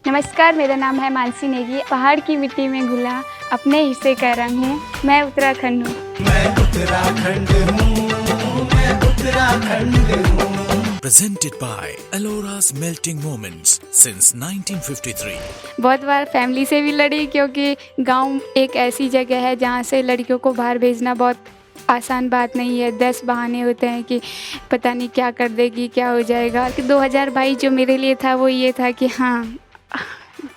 नमस्कार, मेरा नाम है मानसी नेगी। पहाड़ की मिट्टी में घुला अपने हिस्से का रंग हूँ, मैं उत्तराखंड हूँ। Presented by Alora's Melting Moments since 1953. बहुत बार फैमिली से भी लड़ी, क्योंकि गांव एक ऐसी जगह है जहाँ से लड़कियों को बाहर भेजना बहुत आसान बात नहीं है। 10 बहाने होते हैं कि पता नहीं क्या कर देगी, क्या हो जाएगा। कि 2022 जो मेरे लिए था वो ये था कि हाँ,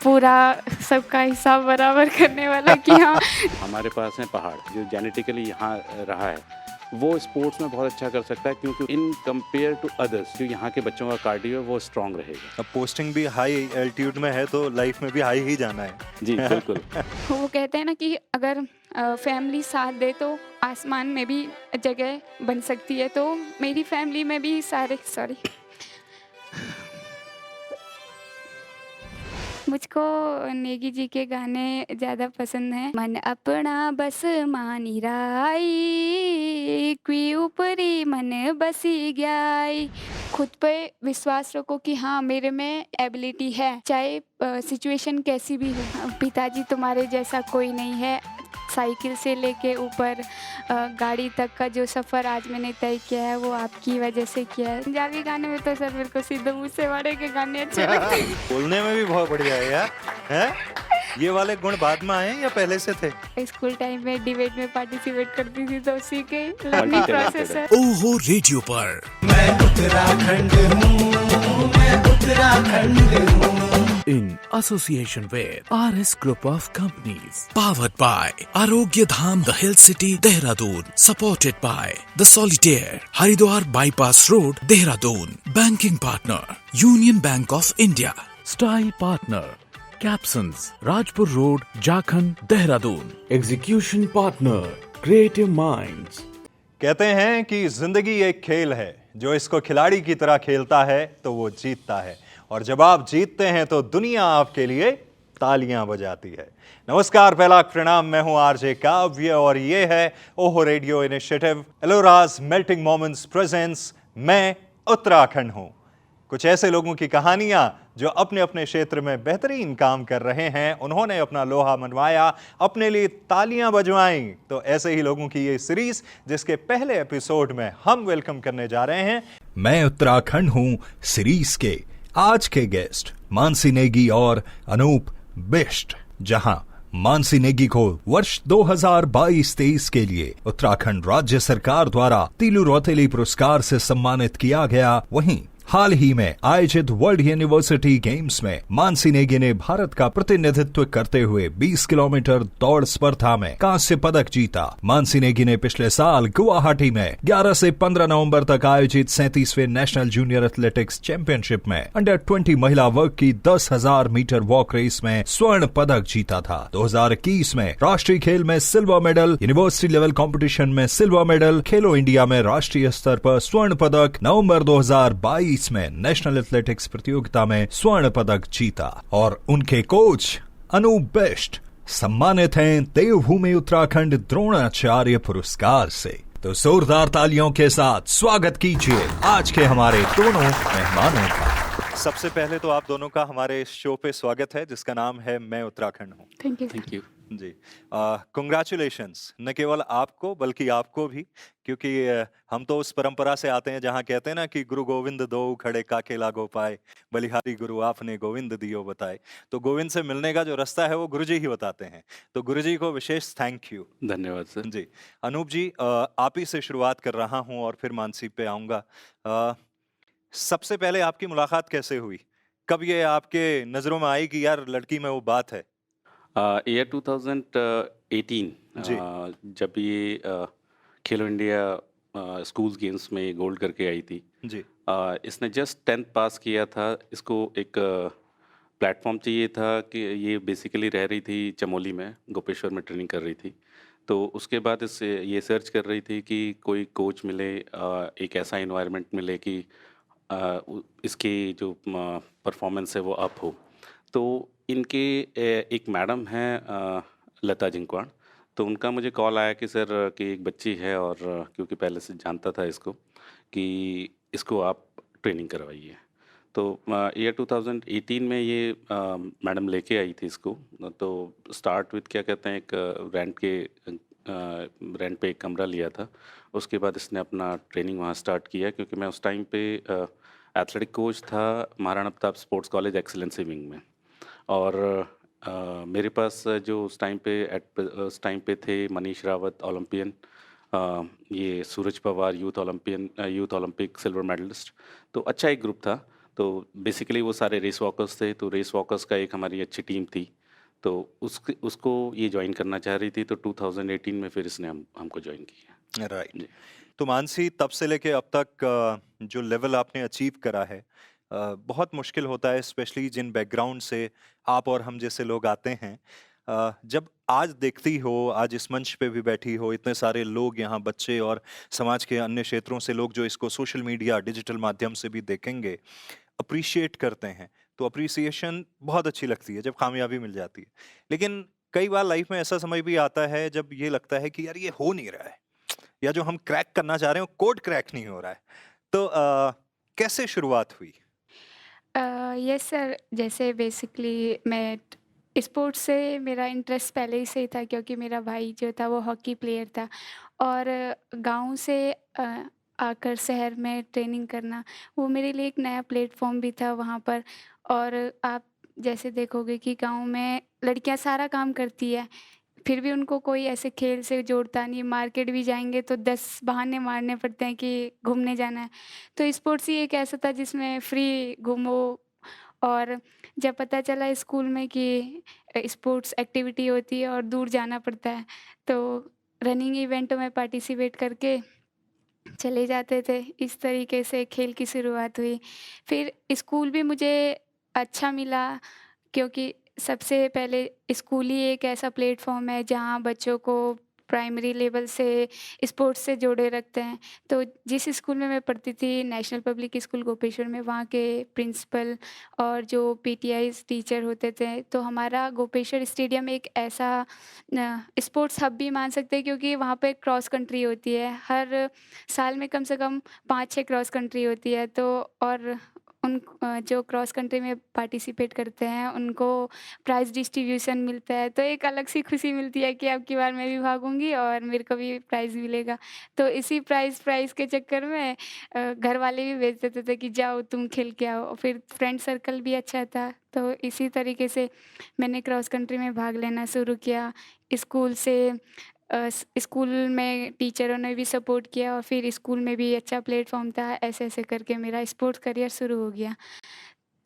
पूरा सबका हिसाब बराबर करने वाला कि हाँ। हमारे पास है पहाड़ जो जेनेटिकली यहाँ रहा है, वो स्पोर्ट्स में बहुत अच्छा कर सकता है, क्योंकि इन कंपेयर टू अदर्स जो यहाँ के बच्चों का कार्डियो है वो स्ट्रांग रहेगा। अब पोस्टिंग भी हाई एल्टीट्यूड में है तो लाइफ में भी हाई ही जाना है। जी बिल्कुल। वो कहते हैं ना कि अगर फैमिली साथ दे तो आसमान में भी जगह बन सकती है। तो मेरी फैमिली में भी मुझको नेगी जी के गाने ज़्यादा पसंद हैं। मन अपना बस मानी राई, कोई ऊपरी मन बसी गयाई। खुद पे विश्वास रखो कि हाँ, मेरे में एबिलिटी है, चाहे सिचुएशन कैसी भी हो। पिताजी तुम्हारे जैसा कोई नहीं है। साइकिल से लेके ऊपर गाड़ी तक का जो सफ़र आज मैंने तय किया है वो आपकी वजह से किया है। पंजाबी गाने में तो सर मेरे को सिद्धू मूसेवाले के गाने अच्छे लगते हैं। बोलने में भी बहुत बढ़िया है यार। हैं? ये वाले गुण बाद में आए या पहले से थे? स्कूल टाइम में डिबेट में पार्टिसिपेट करती थी, तो उसी के लर्निंग प्रोसेस है। ओहो रेडियो पर in association with RS Group of Companies, powered by Arogya Dham, the Hill City, Dehradun, supported by The Solitaire, Haridwar Bypass Road, Dehradun, banking partner Union Bank of India, style partner Capsons, Rajpur Road, Jharkhand, Dehradun, execution partner Creative Minds. कहते हैं कि जिंदगी एक खेल है, जो इसको खिलाड़ी की तरह खेलता है तो वो जीतता है, और जब आप जीतते हैं तो दुनिया आपके लिए तालियां बजाती है। नमस्कार, पहला प्रणाम, मैं हूं आरजे काव्य और ये है ओहो रेडियो इनिशिएटिव एलोराज मेल्टिंग मोमेंट्स प्रेजेंस मैं उत्तराखंड हूं। कुछ ऐसे लोगों की कहानियां जो अपने अपने क्षेत्र में बेहतरीन काम कर रहे हैं, उन्होंने अपना लोहा मनवाया, अपने लिए तालियां बजवाई। तो ऐसे ही लोगों की ये सीरीज, जिसके पहले एपिसोड में हम वेलकम करने जा रहे हैं मैं उत्तराखंड हूं सीरीज के आज के गेस्ट मानसी नेगी और अनूप बिष्ट, जहां मानसी नेगी को वर्ष 2022-23 के लिए उत्तराखंड राज्य सरकार द्वारा तीलू रौतेली पुरस्कार से सम्मानित किया गया। वहीं हाल ही में आयोजित वर्ल्ड यूनिवर्सिटी गेम्स में मानसी नेगी ने भारत का प्रतिनिधित्व करते हुए 20 किलोमीटर दौड़ स्पर्धा में कांस्य पदक जीता। मानसी नेगी ने पिछले साल गुवाहाटी में 11 से 15 नवंबर तक आयोजित 37वें नेशनल जूनियर एथलेटिक्स चैंपियनशिप में अंडर 20 महिला वर्ग की 10,000 मीटर वॉक रेस में स्वर्ण पदक जीता था। 2021 में राष्ट्रीय खेल में silver medal, university level competition में सिल्वर मेडल, खेलो इंडिया में राष्ट्रीय स्तर पर स्वर्ण पदक, नवंबर 2022 में नेशनल एथलेटिक्स प्रतियोगिता में स्वर्ण पदक जीता। और उनके कोच अनूप बिष्ट सम्मानित हैं देवभूमि उत्तराखंड द्रोणाचार्य पुरस्कार से। तो जोरदार तालियों के साथ स्वागत कीजिए आज के हमारे दोनों मेहमानों का। सबसे पहले तो आप दोनों का हमारे शो पे स्वागत है, जिसका नाम है मैं उत्तराखंड हूँ। Thank you. जी, कंग्रेचुलेशंस न केवल आपको बल्कि आपको भी, क्योंकि हम तो उस परंपरा से आते हैं जहाँ कहते हैं ना कि गुरु गोविंद दो खड़े काके लागो पाए, बलिहारी गुरु आपने गोविंद दियो बताए। तो गोविंद से मिलने का जो रास्ता है वो गुरुजी ही बताते हैं, तो गुरुजी को विशेष थैंक यू। धन्यवाद सर। जी, अनूप जी, आप ही से शुरुआत कर रहा हूँ और फिर मानसी पे आऊँगा। सबसे पहले आपकी मुलाकात कैसे हुई? कब ये आपके नज़रों में आई कि यार लड़की में वो बात है? ईयर 2018 जी। जब ये खेलो इंडिया स्कूल्स गेम्स में गोल्ड करके आई थी। जी। इसने जस्ट 10th पास किया था। इसको एक प्लेटफॉर्म चाहिए था कि ये बेसिकली रह रही थी चमोली में, गोपेश्वर में ट्रेनिंग कर रही थी। तो उसके बाद इससे ये सर्च कर रही थी कि कोई कोच मिले, एक ऐसा इन्वायरमेंट मिले कि इसकी जो परफॉर्मेंस है वो अप हो। तो इनके एक मैडम हैं लता जिंकवाड़, तो उनका मुझे कॉल आया कि सर कि एक बच्ची है, और क्योंकि पहले से जानता था इसको कि इसको आप ट्रेनिंग करवाइए। तो ईयर 2018 में ये मैडम लेके आई थी इसको। तो स्टार्ट विथ क्या कहते हैं, एक रेंट पे एक कमरा लिया था। उसके बाद इसने अपना ट्रेनिंग वहाँ स्टार्ट किया, क्योंकि मैं उस टाइम पे एथलेटिक कोच था Maharana Pratap sports college excellency wing में। और मेरे पास जो उस टाइम पे थे मनीष रावत ओलंपियन, ये Suraj Pawar youth Olympic silver medalist. तो अच्छा एक ग्रुप था। तो बेसिकली वो सारे रेस वॉकर्स थे, तो रेस वॉकर्स का एक हमारी अच्छी टीम थी। तो उसको ये ज्वाइन करना चाह रही थी, तो 2018 में फिर इसने हमको ज्वाइन किया। राइट। जी। तो मानसी, तब से लेके अब तक जो लेवल आपने अचीव करा है, बहुत मुश्किल होता है, स्पेशली जिन बैकग्राउंड से आप और हम जैसे लोग आते हैं। जब आज देखती हो, आज इस मंच पे भी बैठी हो, इतने सारे लोग यहाँ, बच्चे और समाज के अन्य क्षेत्रों से लोग जो इसको सोशल मीडिया डिजिटल माध्यम से भी देखेंगे, अप्रिशिएट करते हैं, तो अप्रिसिएशन बहुत अच्छी लगती है जब कामयाबी मिल जाती है। लेकिन कई बार लाइफ में ऐसा समय भी आता है जब ये लगता है कि यार ये हो नहीं रहा है, या जो हम क्रैक करना चाह रहे हैं वो कोड क्रैक नहीं हो रहा है। तो कैसे शुरुआत हुई? यस सर, जैसे बेसिकली मैं स्पोर्ट्स से मेरा इंटरेस्ट पहले ही से ही था, क्योंकि मेरा भाई जो था वो हॉकी प्लेयर था। और गांव से आकर शहर में ट्रेनिंग करना, वो मेरे लिए एक नया प्लेटफॉर्म भी था वहाँ पर। और आप जैसे देखोगे कि गांव में लड़कियां सारा काम करती है, फिर भी उनको कोई ऐसे खेल से जोड़ता नहीं। मार्केट भी जाएँगे तो 10 बहाने मारने पड़ते हैं कि घूमने जाना है। तो स्पोर्ट्स ही एक ऐसा था जिसमें फ्री घूमो। और जब पता चला स्कूल में कि स्पोर्ट्स एक्टिविटी होती है और दूर जाना पड़ता है, तो रनिंग इवेंटों में पार्टिसिपेट करके चले जाते थे। इस तरीके से खेल की शुरुआत हुई। फिर स्कूल भी मुझे अच्छा मिला, क्योंकि सबसे पहले स्कूल ही एक ऐसा प्लेटफ़ॉर्म है जहाँ बच्चों को प्राइमरी लेवल से स्पोर्ट्स से जोड़े रखते हैं। तो जिस स्कूल में मैं पढ़ती थी, नेशनल पब्लिक स्कूल गोपेश्वर में, वहाँ के प्रिंसिपल और जो पीटीआईज़ टीचर होते थे, तो हमारा गोपेश्वर स्टेडियम एक ऐसा स्पोर्ट्स हब भी मान सकते हैं, क्योंकि वहाँ पे क्रॉस कंट्री होती है। हर साल में कम से कम 5-6 क्रॉस कंट्री होती है। तो और जो क्रॉस कंट्री में पार्टिसिपेट करते हैं उनको प्राइज़ डिस्ट्रीब्यूशन मिलता है, तो एक अलग सी खुशी मिलती है कि अब की बार मैं भी भागूँगी और मेरे को भी प्राइज़ मिलेगा। तो इसी प्राइज़ के चक्कर में घर वाले भी भेज देते थे कि जाओ तुम खेल के आओ। फिर फ्रेंड सर्कल भी अच्छा था, तो इसी तरीके से मैंने क्रॉस कंट्री में भाग लेना शुरू किया। स्कूल से स्कूल में टीचरों ने भी सपोर्ट किया, और फिर स्कूल में भी अच्छा प्लेटफ़ॉर्म था। ऐसे-ऐसे करके मेरा स्पोर्ट्स करियर शुरू हो गया।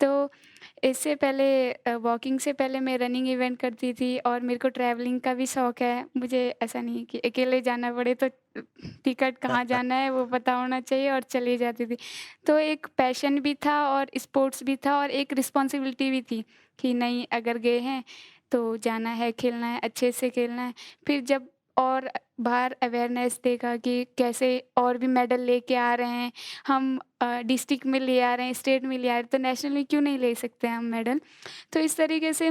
तो इससे पहले वॉकिंग से पहले मैं रनिंग इवेंट करती थी, और मेरे को ट्रैवलिंग का भी शौक है। मुझे ऐसा नहीं है कि अकेले जाना पड़े, तो टिकट कहाँ जाना है वो पता होना चाहिए, और चली जाती थी। तो एक पैशन भी था और स्पोर्ट्स भी था, और एक रिस्पॉन्सिबिलिटी भी थी कि नहीं, अगर गए हैं तो जाना है, खेलना है, अच्छे से खेलना है। फिर जब और बाहर अवेयरनेस देखा कि कैसे और भी मेडल लेके आ रहे हैं, हम डिस्ट्रिक्ट में ले आ रहे हैं, स्टेट में ले आ रहे हैं, तो नेशनल में क्यों नहीं ले सकते हम मेडल। तो इस तरीके से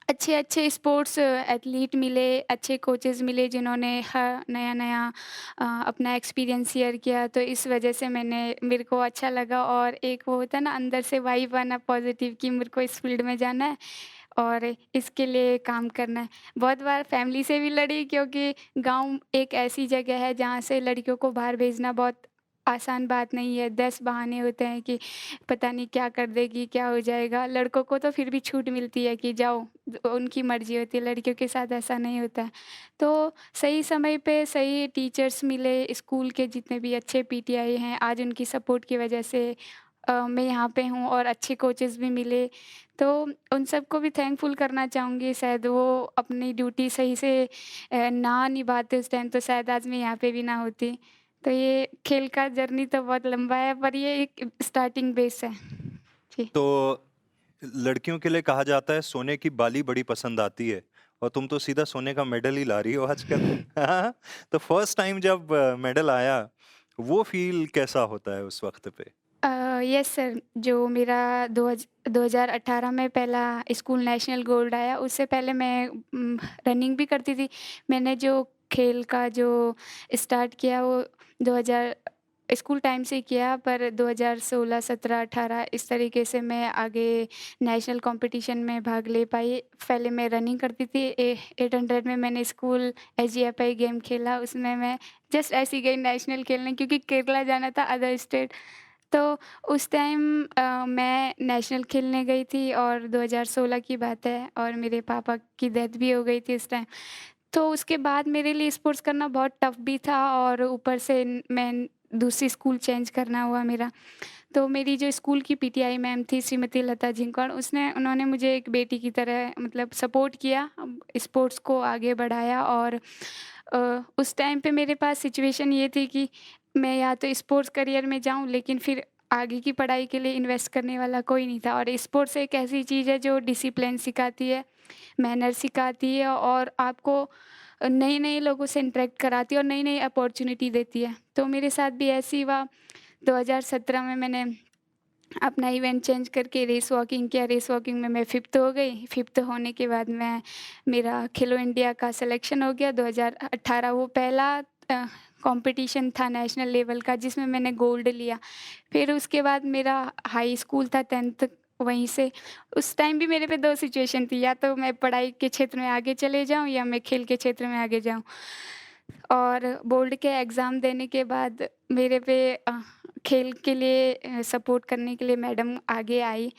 अच्छे-अच्छे स्पोर्ट्स एथलीट मिले, अच्छे कोचेज़ मिले जिन्होंने नया-नया अपना एक्सपीरियंस शेयर किया। तो इस वजह से मेरे को अच्छा लगा, और एक वो होता है ना अंदर से वाइब आना पॉज़िटिव कि मेरे को इस फ़ील्ड में जाना है और इसके लिए काम करना है। बहुत बार फैमिली से भी लड़ी, क्योंकि गाँव एक ऐसी जगह है जहाँ से लड़कियों को बाहर भेजना बहुत आसान बात नहीं है। 10 बहाने होते हैं कि पता नहीं क्या कर देगी, क्या हो जाएगा। लड़कों को तो फिर भी छूट मिलती है कि जाओ, उनकी मर्ज़ी होती है, लड़कियों के साथ ऐसा नहीं होता है। तो सही समय पे सही टीचर्स मिले, स्कूल के जितने भी अच्छे पीटीआई हैं, आज उनकी सपोर्ट की वजह से मैं यहाँ पे हूँ, और अच्छे कोचेज़ भी मिले। तो उन सबको भी थैंकफुल करना चाहूँगी। शायद वो अपनी ड्यूटी सही से ना निभाते उस टाइम, तो शायद आज मैं यहाँ पे भी ना होती। तो ये खेल का जर्नी तो बहुत लंबा है, पर ये एक स्टार्टिंग बेस है। जी। तो लड़कियों के लिए कहा जाता है सोने की बाली बड़ी पसंद आती है, और तुम तो सीधा सोने का मेडल ही ला रही हो आजकल। तो फर्स्ट टाइम जब मेडल आया, वो फील कैसा होता है उस वक्त पे? यस सर, जो मेरा 2018 में पहला स्कूल नेशनल गोल्ड आया, उससे पहले मैं रनिंग भी करती थी। मैंने जो खेल का जो स्टार्ट किया वो 2000 स्कूल टाइम से किया, पर 2016, 17, 18 इस तरीके से मैं आगे नेशनल कॉम्पिटिशन में भाग ले पाई। पहले मैं रनिंग करती थी, 800 में मैंने स्कूल एसजीएफआई गेम खेला, उसमें मैं जस्ट ऐसे ही गई नेशनल खेलने क्योंकि केरला जाना था अदर स्टेट। तो उस टाइम मैं नेशनल खेलने गई थी और 2016 की बात है और मेरे पापा की डेथ भी हो गई थी उस टाइम। तो उसके बाद मेरे लिए स्पोर्ट्स करना बहुत टफ़ भी था और ऊपर से मैं दूसरी स्कूल चेंज करना हुआ मेरा। तो मेरी जो स्कूल की पीटीआई मैम थी श्रीमती लता जिंकड़, उन्होंने मुझे एक बेटी की तरह मतलब सपोर्ट किया, स्पोर्ट्स को आगे बढ़ाया। और उस टाइम पे मेरे पास सिचुएशन ये थी कि मैं या तो स्पोर्ट्स करियर में जाऊं, लेकिन फिर आगे की पढ़ाई के लिए इन्वेस्ट करने वाला कोई नहीं था। और स्पोर्ट्स एक ऐसी चीज़ है जो डिसिप्लिन सिखाती है, मैनर सिखाती है और आपको नए-नए लोगों से इंटरेक्ट कराती है और नई-नई अपॉर्च्युनिटी देती है। तो मेरे साथ भी ऐसे ही हुआ। 2017 में मैंने अपना इवेंट चेंज करके रेस वॉकिंग किया। रेस वॉकिंग में मैं 5th हो गई। 5th होने के बाद मेरा खेलो इंडिया का सिलेक्शन हो गया। 2018 वो पहला कॉम्पिटिशन था नेशनल लेवल का जिसमें मैंने गोल्ड लिया। फिर उसके बाद मेरा हाई स्कूल था 10th वहीं से। उस टाइम भी मेरे पे 2 सिचुएशन थी, या तो मैं पढ़ाई के क्षेत्र में आगे चले जाऊँ या मैं खेल के क्षेत्र में आगे जाऊँ। और बोर्ड के एग्ज़ाम देने के बाद मेरे पे खेल के लिए सपोर्ट करने के लिए मैडम आगे आई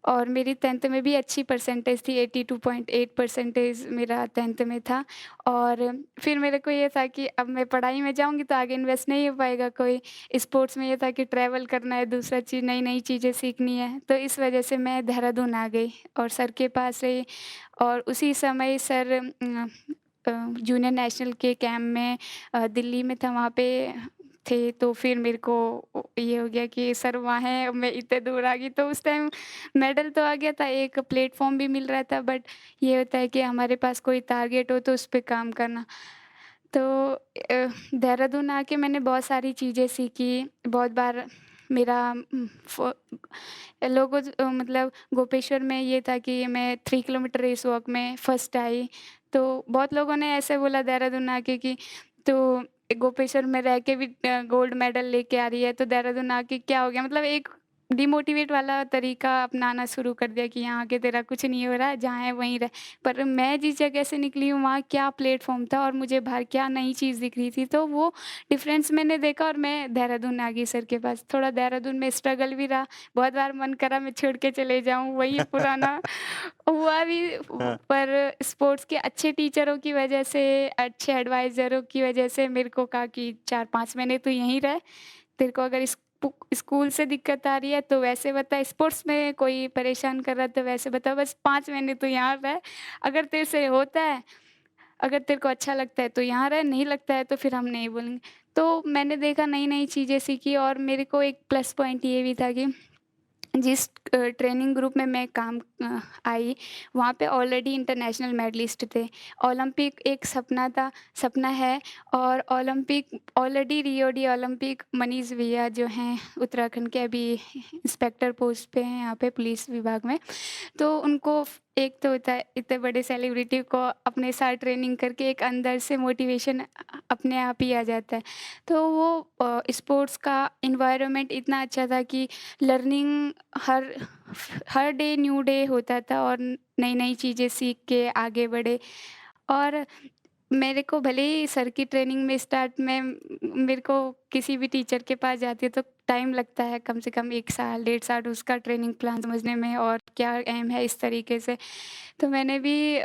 और मेरी 10th में भी अच्छी परसेंटेज थी, 82.8 परसेंटेज मेरा 10th में था। और फिर मेरे को ये था कि अब मैं पढ़ाई में जाऊँगी तो आगे इन्वेस्ट नहीं हो पाएगा कोई। स्पोर्ट्स में ये था कि ट्रैवल करना है, दूसरा चीज़ नई-नई चीज़ें सीखनी है। तो इस वजह से मैं देहरादून आ गई और सर के पास रही। और उसी समय सर जूनियर नेशनल के कैंप में दिल्ली में था, वहाँ पे थे। तो फिर मेरे को ये हो गया कि सर वहाँ हैं, मैं इतने दूर आ गई। तो उस टाइम मेडल तो आ गया था, एक प्लेटफ़ॉर्म भी मिल रहा था, बट ये होता है कि हमारे पास कोई टारगेट हो तो उस पे काम करना। तो देहरादून आके मैंने बहुत सारी चीज़ें सीखी। बहुत बार मेरा मतलब गोपेश्वर में ये था कि मैं 3 किलोमीटर रेस वॉक में फर्स्ट आई। तो बहुत लोगों ने ऐसे बोला देहरादून आके कि तू गोपेश्वर में रह के भी गोल्ड मेडल लेके आ रही है, तो देहरादून आके क्या हो गया? मतलब एक डिमोटिवेट वाला तरीका अपनाना शुरू कर दिया कि यहाँ आके तेरा कुछ नहीं हो रहा है, जहाँ है वहीं रह। पर मैं जिस जगह से निकली हूँ वहाँ क्या प्लेटफ़ॉर्म था और मुझे बाहर क्या नई चीज़ दिख रही थी, तो वो डिफ़रेंस मैंने देखा और मैं देहरादून आ गई सर के पास। थोड़ा देहरादून में स्ट्रगल भी रहा, बहुत बार मन करा मैं छोड़ के चले जाऊँ, वही पुराना हुआ भी। हाँ। पर स्पोर्ट्स के अच्छे टीचरों की वजह से, अच्छे एडवाइज़रों की वजह से मेरे को कहा कि 4-5 महीने तू यहीं रह। तेरे को अगर स्कूल से दिक्कत आ रही है तो वैसे बता, स्पोर्ट्स में कोई परेशान कर रहा है तो वैसे बता, बस 5 महीने तो यहाँ रह। अगर तेरे से होता है, अगर तेरे को अच्छा लगता है तो यहाँ रह, नहीं लगता है तो फिर हम नहीं बोलेंगे। तो मैंने देखा, नई-नई चीज़ें सीखी और मेरे को एक प्लस पॉइंट ये भी था कि जिस ट्रेनिंग ग्रुप में मैं काम आई, वहाँ पे ऑलरेडी इंटरनेशनल मेडलिस्ट थे। ओलंपिक एक सपना है। और Olympic already Rio de Olympic Manish भैया जो हैं उत्तराखंड के, अभी इंस्पेक्टर पोस्ट पे हैं यहाँ पे पुलिस विभाग में। तो उनको एक तो होता है इतने बड़े सेलिब्रिटी को अपने साथ ट्रेनिंग करके एक अंदर से मोटिवेशन अपने आप ही आ जाता है। तो वो स्पोर्ट्स का एनवायरनमेंट इतना अच्छा था कि लर्निंग हर हर डे न्यू डे होता था और नई-नई चीज़ें सीख के आगे बढ़े। और मेरे को भले ही सर की ट्रेनिंग में स्टार्ट में मेरे को किसी भी टीचर के पास जाती है तो टाइम लगता है, कम से कम 1 साल, 1.5 साल उसका ट्रेनिंग प्लान समझने में और क्या एम है इस तरीके से। तो मैंने भी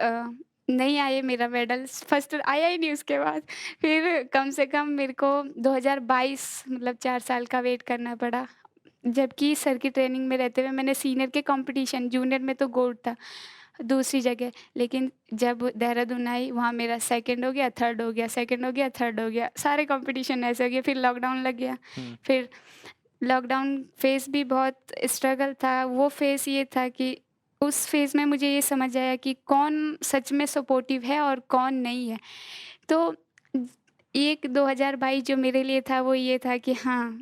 नहीं आए मेरा मेडल, फर्स्ट आया ही नहीं उसके बाद। फिर कम से कम मेरे को 2022 मतलब 4 साल का वेट करना पड़ा। जबकि सर की ट्रेनिंग में रहते हुए मैंने सीनियर के कॉम्पिटिशन, जूनियर में तो गोल्ड था दूसरी जगह, लेकिन जब देहरादून आई वहाँ मेरा सेकंड हो गया, थर्ड हो गया, सेकंड हो गया, थर्ड हो गया, सारे कॉम्पिटिशन ऐसे हो गए। फिर लॉकडाउन लग गया। हुँ। फिर लॉकडाउन फेज़ भी बहुत स्ट्रगल था। वो फेज़ ये था कि उस फेज़ में मुझे ये समझ आया कि कौन सच में सपोर्टिव है और कौन नहीं है। तो एक 2022 जो मेरे लिए था वो ये था कि हाँ,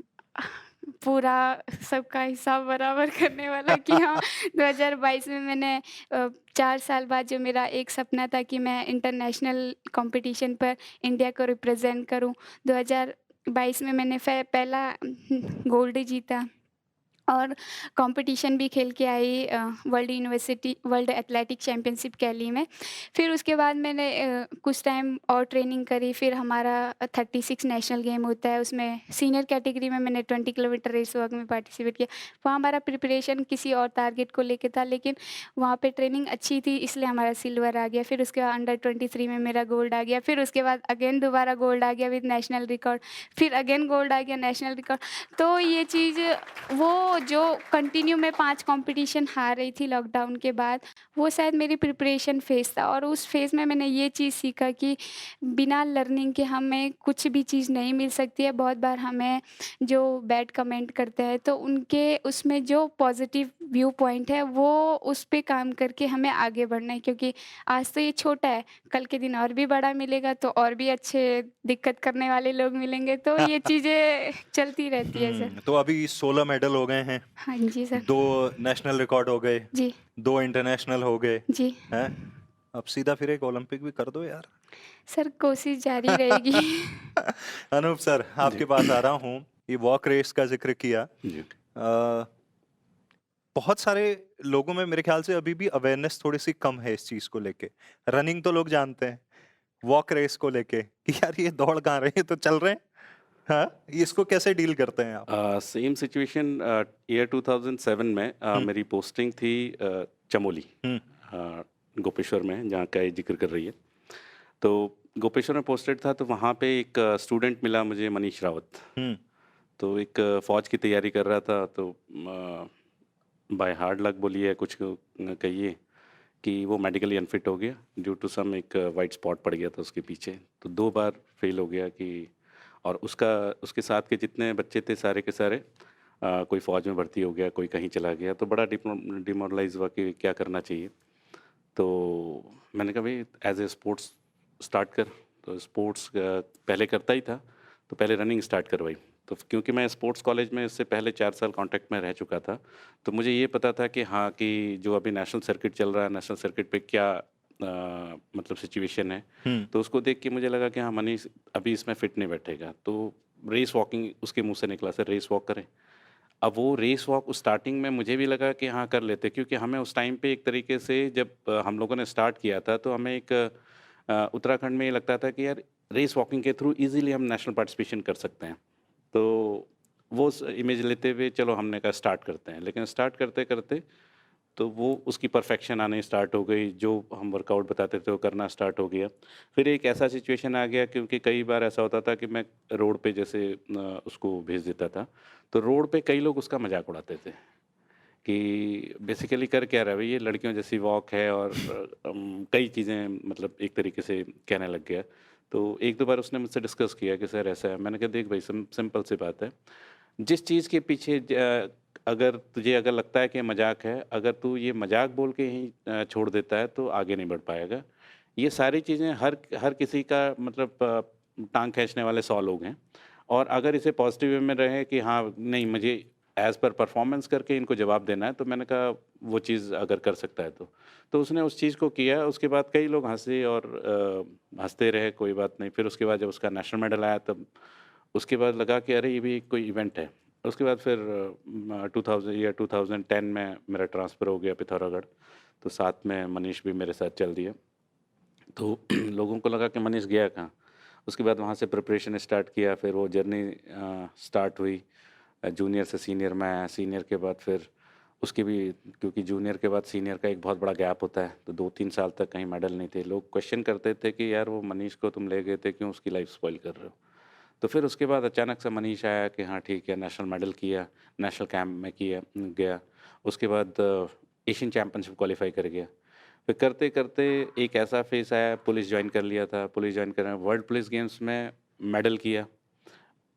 पूरा सबका हिसाब बराबर करने वाला कि हाँ, 2022 में मैंने 4 साल बाद जो मेरा एक सपना था कि मैं इंटरनेशनल कॉम्पिटिशन पर इंडिया को रिप्रेज़ेंट करूँ। 22 में मैंने पहला गोल्ड जीता और कंपटीशन भी खेल के आई वर्ल्ड एथलेटिक चैम्पियनशिप दिल्ली में। फिर उसके बाद मैंने कुछ टाइम और ट्रेनिंग करी। फिर हमारा 36 नेशनल गेम होता है, उसमें सीनियर कैटेगरी में मैंने 20 किलोमीटर रेस वॉक में पार्टिसिपेट किया। वहाँ हमारा प्रिपरेशन किसी और टारगेट को लेके था, लेकिन वहाँ पे ट्रेनिंग अच्छी थी इसलिए हमारा सिल्वर आ गया। फिर उसके बाद अंडर 23 में मेरा गोल्ड आ गया। फिर उसके बाद अगेन दोबारा गोल्ड आ गया विद नेशनल रिकॉर्ड। फिर अगेन गोल्ड आ गया नेशनल रिकॉर्ड। तो ये चीज़ वो जो कंटिन्यू मैं 5 कंपटीशन हार रही थी लॉकडाउन के बाद, वो शायद मेरी प्रिपरेशन फ़ेज़ था और उस फ़ेज़ में मैंने ये चीज़ सीखा कि बिना लर्निंग के हमें कुछ भी चीज़ नहीं मिल सकती है। बहुत बार हमें जो बैड कमेंट करते हैं तो उनके उसमें जो पॉज़िटिव व्यू पॉइंट है वो उस पे काम करके हमें आगे बढ़ना है, क्योंकि आज तो ये छोटा है, कल के दिन और भी बड़ा मिलेगा तो और भी अच्छे दिक्कत करने वाले लोग मिलेंगे। तो ये चीज़ें चलती रहती है सर। तो अभी 16 मेडल हो गए हैं, हाँ जी सर। 2 नेशनल रिकॉर्ड हो गए, जी, 2 इंटरनेशनल हो गए जी। हैं। अब सीधा फिर एक ओलंपिक भी कर दो यार। सर कोशिश जारी रहेगी। अनूप सर, जी आपके पास आ रहा हूँ। ये वॉक रेस का जिक्र किया। जी अ, बहुत सारे लोगों में मेरे ख्याल से अभी भी अवेयरनेस थोड़ी सी कम है इस चीज को लेके। रनिंग तो लोग जानते हैं, वॉक रेस को लेके कि यार ये दौड़ कहाँ रहे हैं, तो चल रहे हैं। हाँ, इसको कैसे डील करते हैं आप? सेम सिचुएशन ईयर 2007 में मेरी पोस्टिंग थी चमोली, हम्म गोपेश्वर में, जहाँ का ये जिक्र कर रही है। तो गोपेश्वर में पोस्टेड था, तो वहाँ पे एक स्टूडेंट मिला मुझे, मनीष रावत। हम्म तो एक फ़ौज की तैयारी कर रहा था, तो बाय हार्ड लक बोलिए कुछ कहिए कि वो मेडिकली अनफिट हो गया ड्यू टू सम, एक वाइट स्पॉट पड़ गया था उसके पीछे। तो 2 बार फेल हो गया कि, और उसके साथ के जितने बच्चे थे सारे के सारे कोई फ़ौज में भर्ती हो गया, कोई कहीं चला गया। तो बड़ा डिमोरलाइज़ हुआ कि क्या करना चाहिए। तो मैंने कहा भाई एज ए स्पोर्ट्स स्टार्ट कर। तो स्पोर्ट्स पहले करता ही था, तो पहले रनिंग स्टार्ट करवाई। तो क्योंकि मैं स्पोर्ट्स कॉलेज में इससे पहले 4 साल कॉन्टैक्ट में रह चुका था, तो मुझे ये पता था कि हाँ, कि जो अभी नेशनल सर्किट चल रहा है, नेशनल सर्किट पे क्या मतलब सिचुएशन है। तो उसको देख के मुझे लगा कि हाँ, मनीष अभी इसमें फिट नहीं बैठेगा। तो रेस वॉकिंग उसके मुंह से निकला, सर रेस वॉक करें। अब वो रेस वॉक उस स्टार्टिंग में मुझे भी लगा कि हाँ, कर लेते, क्योंकि हमें उस टाइम पे एक तरीके से जब हम लोगों ने स्टार्ट किया था, तो हमें एक उत्तराखंड में ये लगता था कि यार रेस वॉकिंग के थ्रू इजीली हम नेशनल पार्टिसिपेशन कर सकते हैं। तो वो इमेज लेते हुए चलो हमने कहा स्टार्ट करते हैं। लेकिन स्टार्ट करते करते तो वो उसकी परफेक्शन आने स्टार्ट हो गई, जो हम वर्कआउट बताते थे वो करना स्टार्ट हो गया। फिर एक ऐसा सिचुएशन आ गया, क्योंकि कई बार ऐसा होता था कि मैं रोड पे जैसे उसको भेज देता था, तो रोड पे कई लोग उसका मजाक उड़ाते थे कि बेसिकली कर क्या रहा है भाई, ये लड़कियों जैसी वॉक है, और कई चीज़ें मतलब एक तरीके से कहने लग गया। तो 1-2 बार उसने मुझसे डिस्कस किया कि सर ऐसा है। मैंने कहा देख भाई, सिंपल सी बात है, जिस चीज़ के पीछे अगर तुझे अगर लगता है कि मजाक है, अगर तू ये मजाक बोल के ही छोड़ देता है तो आगे नहीं बढ़ पाएगा। ये सारी चीज़ें हर हर किसी का मतलब टांग खींचने वाले 100 लोग हैं, और अगर इसे पॉजिटिव वे में रहे कि हाँ नहीं, मुझे एज़ पर परफॉर्मेंस करके इनको जवाब देना है, तो मैंने कहा वो चीज़ अगर कर सकता है तो उसने उस चीज़ को किया। उसके बाद कई लोग हंसे और हंसते रहे, कोई बात नहीं। फिर उसके बाद जब उसका नेशनल मेडल आया, तब उसके बाद लगा कि अरे ये भी कोई इवेंट है। उसके बाद फिर 2010 में मेरा ट्रांसफ़र हो गया पिथौरागढ़, तो साथ में मनीष भी मेरे साथ चल दिया। तो लोगों को लगा कि मनीष गया कहाँ। उसके बाद वहाँ से प्रिपरेशन स्टार्ट किया, फिर वो जर्नी स्टार्ट हुई। जूनियर से सीनियर में आया, सीनियर के बाद फिर उसकी भी, क्योंकि जूनियर के बाद सीनियर का एक बहुत बड़ा गैप होता है, तो 2-3 साल तक कहीं मेडल नहीं थे। लोग क्वेश्चन करते थे कि यार वो मनीष को तुम ले गए थे, क्यों उसकी लाइफ स्पॉइल कर रहे हो। तो फिर उसके बाद अचानक से मनीष आया कि हाँ ठीक है, नेशनल मेडल किया, नेशनल कैंप में किया गया। उसके बाद एशियन चैम्पियनशिप क्वालिफाई कर गया। फिर करते करते एक ऐसा फेस आया, पुलिस ज्वाइन कर लिया था। पुलिस ज्वाइन कर वर्ल्ड पुलिस गेम्स में मेडल किया,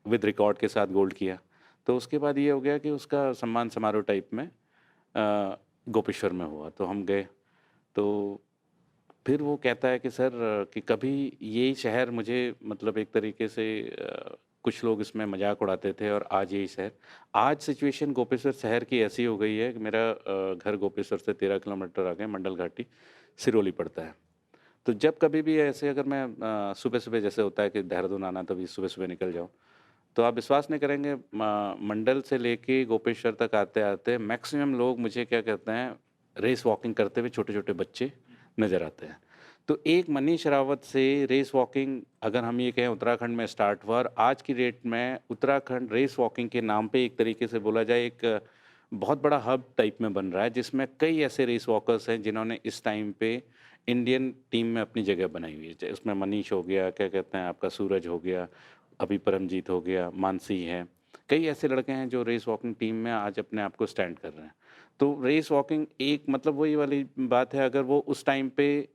विद रिकॉर्ड के साथ गोल्ड किया। तो उसके बाद ये हो गया कि उसका सम्मान समारोह टाइप में गोपेश्वर में हुआ, तो हम गए। तो फिर वो कहता है कि सर कि कभी ये शहर मुझे मतलब एक तरीके से कुछ लोग इसमें मजाक उड़ाते थे, और आज यही शहर, आज सिचुएशन गोपेश्वर शहर की ऐसी हो गई है कि मेरा घर गोपेश्वर से 13 किलोमीटर आगे मंडल घाटी सिरोली पड़ता है। तो जब कभी भी ऐसे अगर मैं सुबह सुबह जैसे होता है कि देहरादून आना, तभी सुबह सुबह निकल जाओ, तो आप विश्वास नहीं करेंगे, मंडल से लेके गोपेश्वर तक आते-आते मैक्सिमम लोग मुझे क्या कहते हैं, रेस वॉकिंग करते हुए छोटे-छोटे बच्चे नज़र आते हैं। तो एक मनीष रावत से रेस वॉकिंग, अगर हम ये कहें उत्तराखंड में स्टार्ट हुआ, और आज की डेट में उत्तराखंड रेस वॉकिंग के नाम पे एक तरीके से बोला जाए एक बहुत बड़ा हब टाइप में बन रहा है, जिसमें कई ऐसे रेस वॉकर्स हैं जिन्होंने इस टाइम पे इंडियन टीम में अपनी जगह बनाई हुई है। उसमें मनीष हो गया, क्या कहते हैं आपका सूरज हो गया, अभी परमजीत हो गया, मानसी है। कई ऐसे लड़के हैं जो रेस वॉकिंग टीम में आज अपने आप को स्टैंड कर रहे हैं। तो रेस वॉकिंग एक मतलब वही वाली बात है, अगर वो उस टाइम पे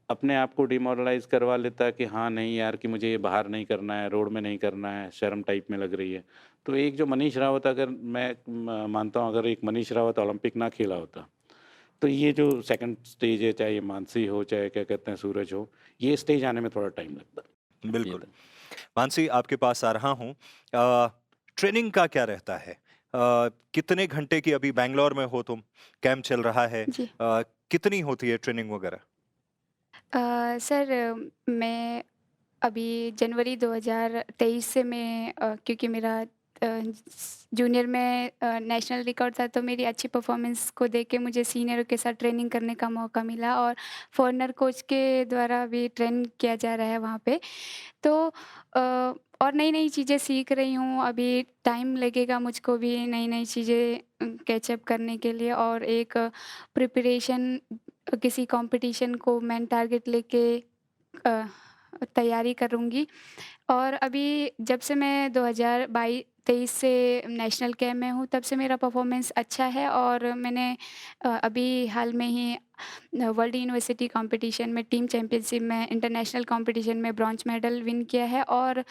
अपने आप को डिमोरलाइज़ करवा लेता कि हाँ, नहीं यार कि मुझे ये बाहर नहीं करना है, रोड में नहीं करना है, शर्म टाइप में लग रही है। तो एक जो मनीष रावत, अगर मैं मानता हूँ अगर एक मनीष रावत ओलंपिक ना खेला होता, तो ये जो सेकंड स्टेज है, चाहे ये मानसी हो, चाहे क्या कहते हैं सूरज हो, ये स्टेज आने में थोड़ा टाइम लगता। ये बिल्कुल। था। मानसी, आपके पास आ रहा हूँ। ट्रेनिंग का क्या रहता है? कितने घंटे की, अभी बैंगलोर में हो तुम, कैंप चल रहा है, जी। कितनी होती है ट्रेनिंग वगैरह? सर, मैं अभी जनवरी 2023 से मैं क्योंकि मेरा जूनियर में नेशनल रिकॉर्ड था, तो मेरी अच्छी परफॉर्मेंस को देख के मुझे सीनियरों के साथ ट्रेनिंग करने का मौका मिला और फॉरेनर कोच के द्वारा भी ट्रेन किया जा रहा है वहाँ पे। तो और नई-नई चीज़ें सीख रही हूँ, अभी टाइम लगेगा मुझको भी नई-नई चीज़ें कैच अप करने के लिए, और एक प्रिपरेशन किसी कॉम्पिटिशन को मैं टारगेट लेके अ, तैयारी करूँगी। और अभी जब से मैं 2023 से नेशनल कैंप में हूँ, तब से मेरा परफॉर्मेंस अच्छा है, और मैंने अभी हाल में ही वर्ल्ड यूनिवर्सिटी कॉम्पिटिशन में टीम चैंपियनशिप में इंटरनेशनल कॉम्पिटिशन में ब्रॉन्ज मेडल विन किया है। और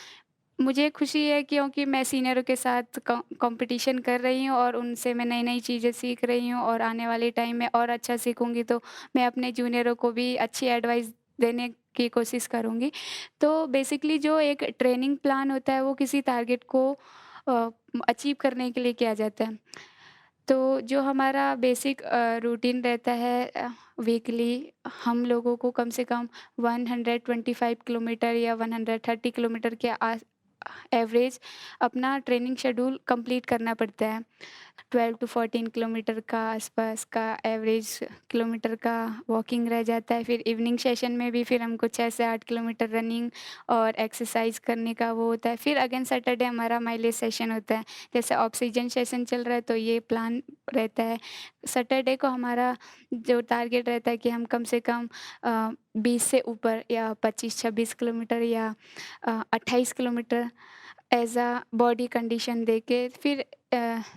मुझे खुशी है क्योंकि मैं सीनियरों के साथ कॉम्पिटिशन कर रही हूँ और उनसे मैं नई-नई चीज़ें सीख रही हूँ, और आने वाले टाइम में और अच्छा सीखूँगी, तो मैं अपने जूनियरों को भी अच्छी एडवाइस देने की कोशिश करूँगी। तो बेसिकली जो एक ट्रेनिंग प्लान होता है वो किसी टारगेट को अचीव करने के लिए किया जाता है। तो जो हमारा बेसिक रूटीन रहता है वीकली, हम लोगों को कम से कम 125 किलोमीटर या 130 किलोमीटर के आस एवरेज अपना ट्रेनिंग शेड्यूल कंप्लीट करना पड़ता है। 12 टू 14 किलोमीटर का आसपास का एवरेज किलोमीटर का वॉकिंग रह जाता है। फिर इवनिंग सेशन में भी फिर हमको 6 से 8 किलोमीटर रनिंग और एक्सरसाइज करने का वो होता है। फिर अगेन सैटरडे हमारा माइलेज सेशन होता है। जैसे ऑक्सीजन सेशन चल रहा है तो ये प्लान रहता है। सैटरडे को हमारा जो टारगेट रहता है कि हम कम से कम 20 से ऊपर या 25-26 किलोमीटर या 28 kilometre as a body condition देके फिर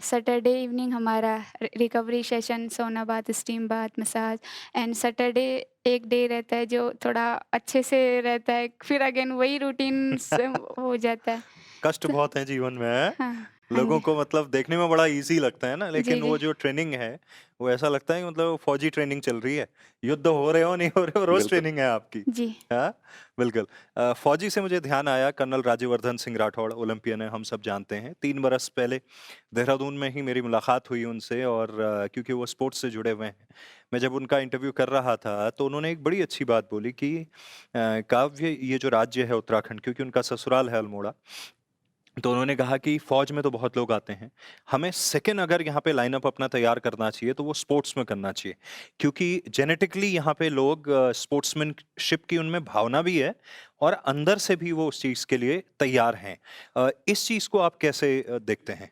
सैटरडे इवनिंग हमारा रिकवरी सेशन, सोना bath, steam bath, massage, and Saturday एक डे रहता है जो थोड़ा अच्छे से रहता है, फिर अगेन वही रूटीन से हो जाता है। कष्ट तो बहुत है जीवन में, हैं? हाँ, हाँ लोगों जी। को मतलब देखने में बड़ा ईज़ी लगता है ना, जी, लेकिन वो जी। जो ट्रेनिंग है, वो ऐसा लगता है कि मतलब फौजी ट्रेनिंग चल रही है। युद्ध हो रहे हो, नहीं हो रहे हो, रोज़ बिल्कुल। ट्रेनिंग है आपकी। जी। हाँ, बिल्कुल। फौजी से मुझे ध्यान आया, कर्नल राज्यवर्धन सिंह राठौड़ ओलंपियन है, हम सब जानते हैं। 3 बरस पहले देहरादून में ही मेरी मुलाकात हुई उनसे, और क्योंकि वो स्पोर्ट्स से जुड़े हुए हैं, मैं जब उनका इंटरव्यू कर रहा था, तो उन्होंने एक बड़ी अच्छी बात बोली कि काव्य, ये जो राज्य है उत्तराखंड, क्योंकि उनका ससुराल है अल्मोड़ा, तो उन्होंने कहा कि फौज में तो बहुत लोग आते हैं, हमें सेकंड अगर यहाँ पे लाइनअप अपना तैयार करना चाहिए तो वो स्पोर्ट्स में करना चाहिए, क्योंकि जेनेटिकली यहाँ पे लोग स्पोर्ट्समैनशिप की उनमें भावना भी है, और अंदर से भी वो उस चीज़ के लिए तैयार हैं। इस चीज़ को आप कैसे देखते हैं?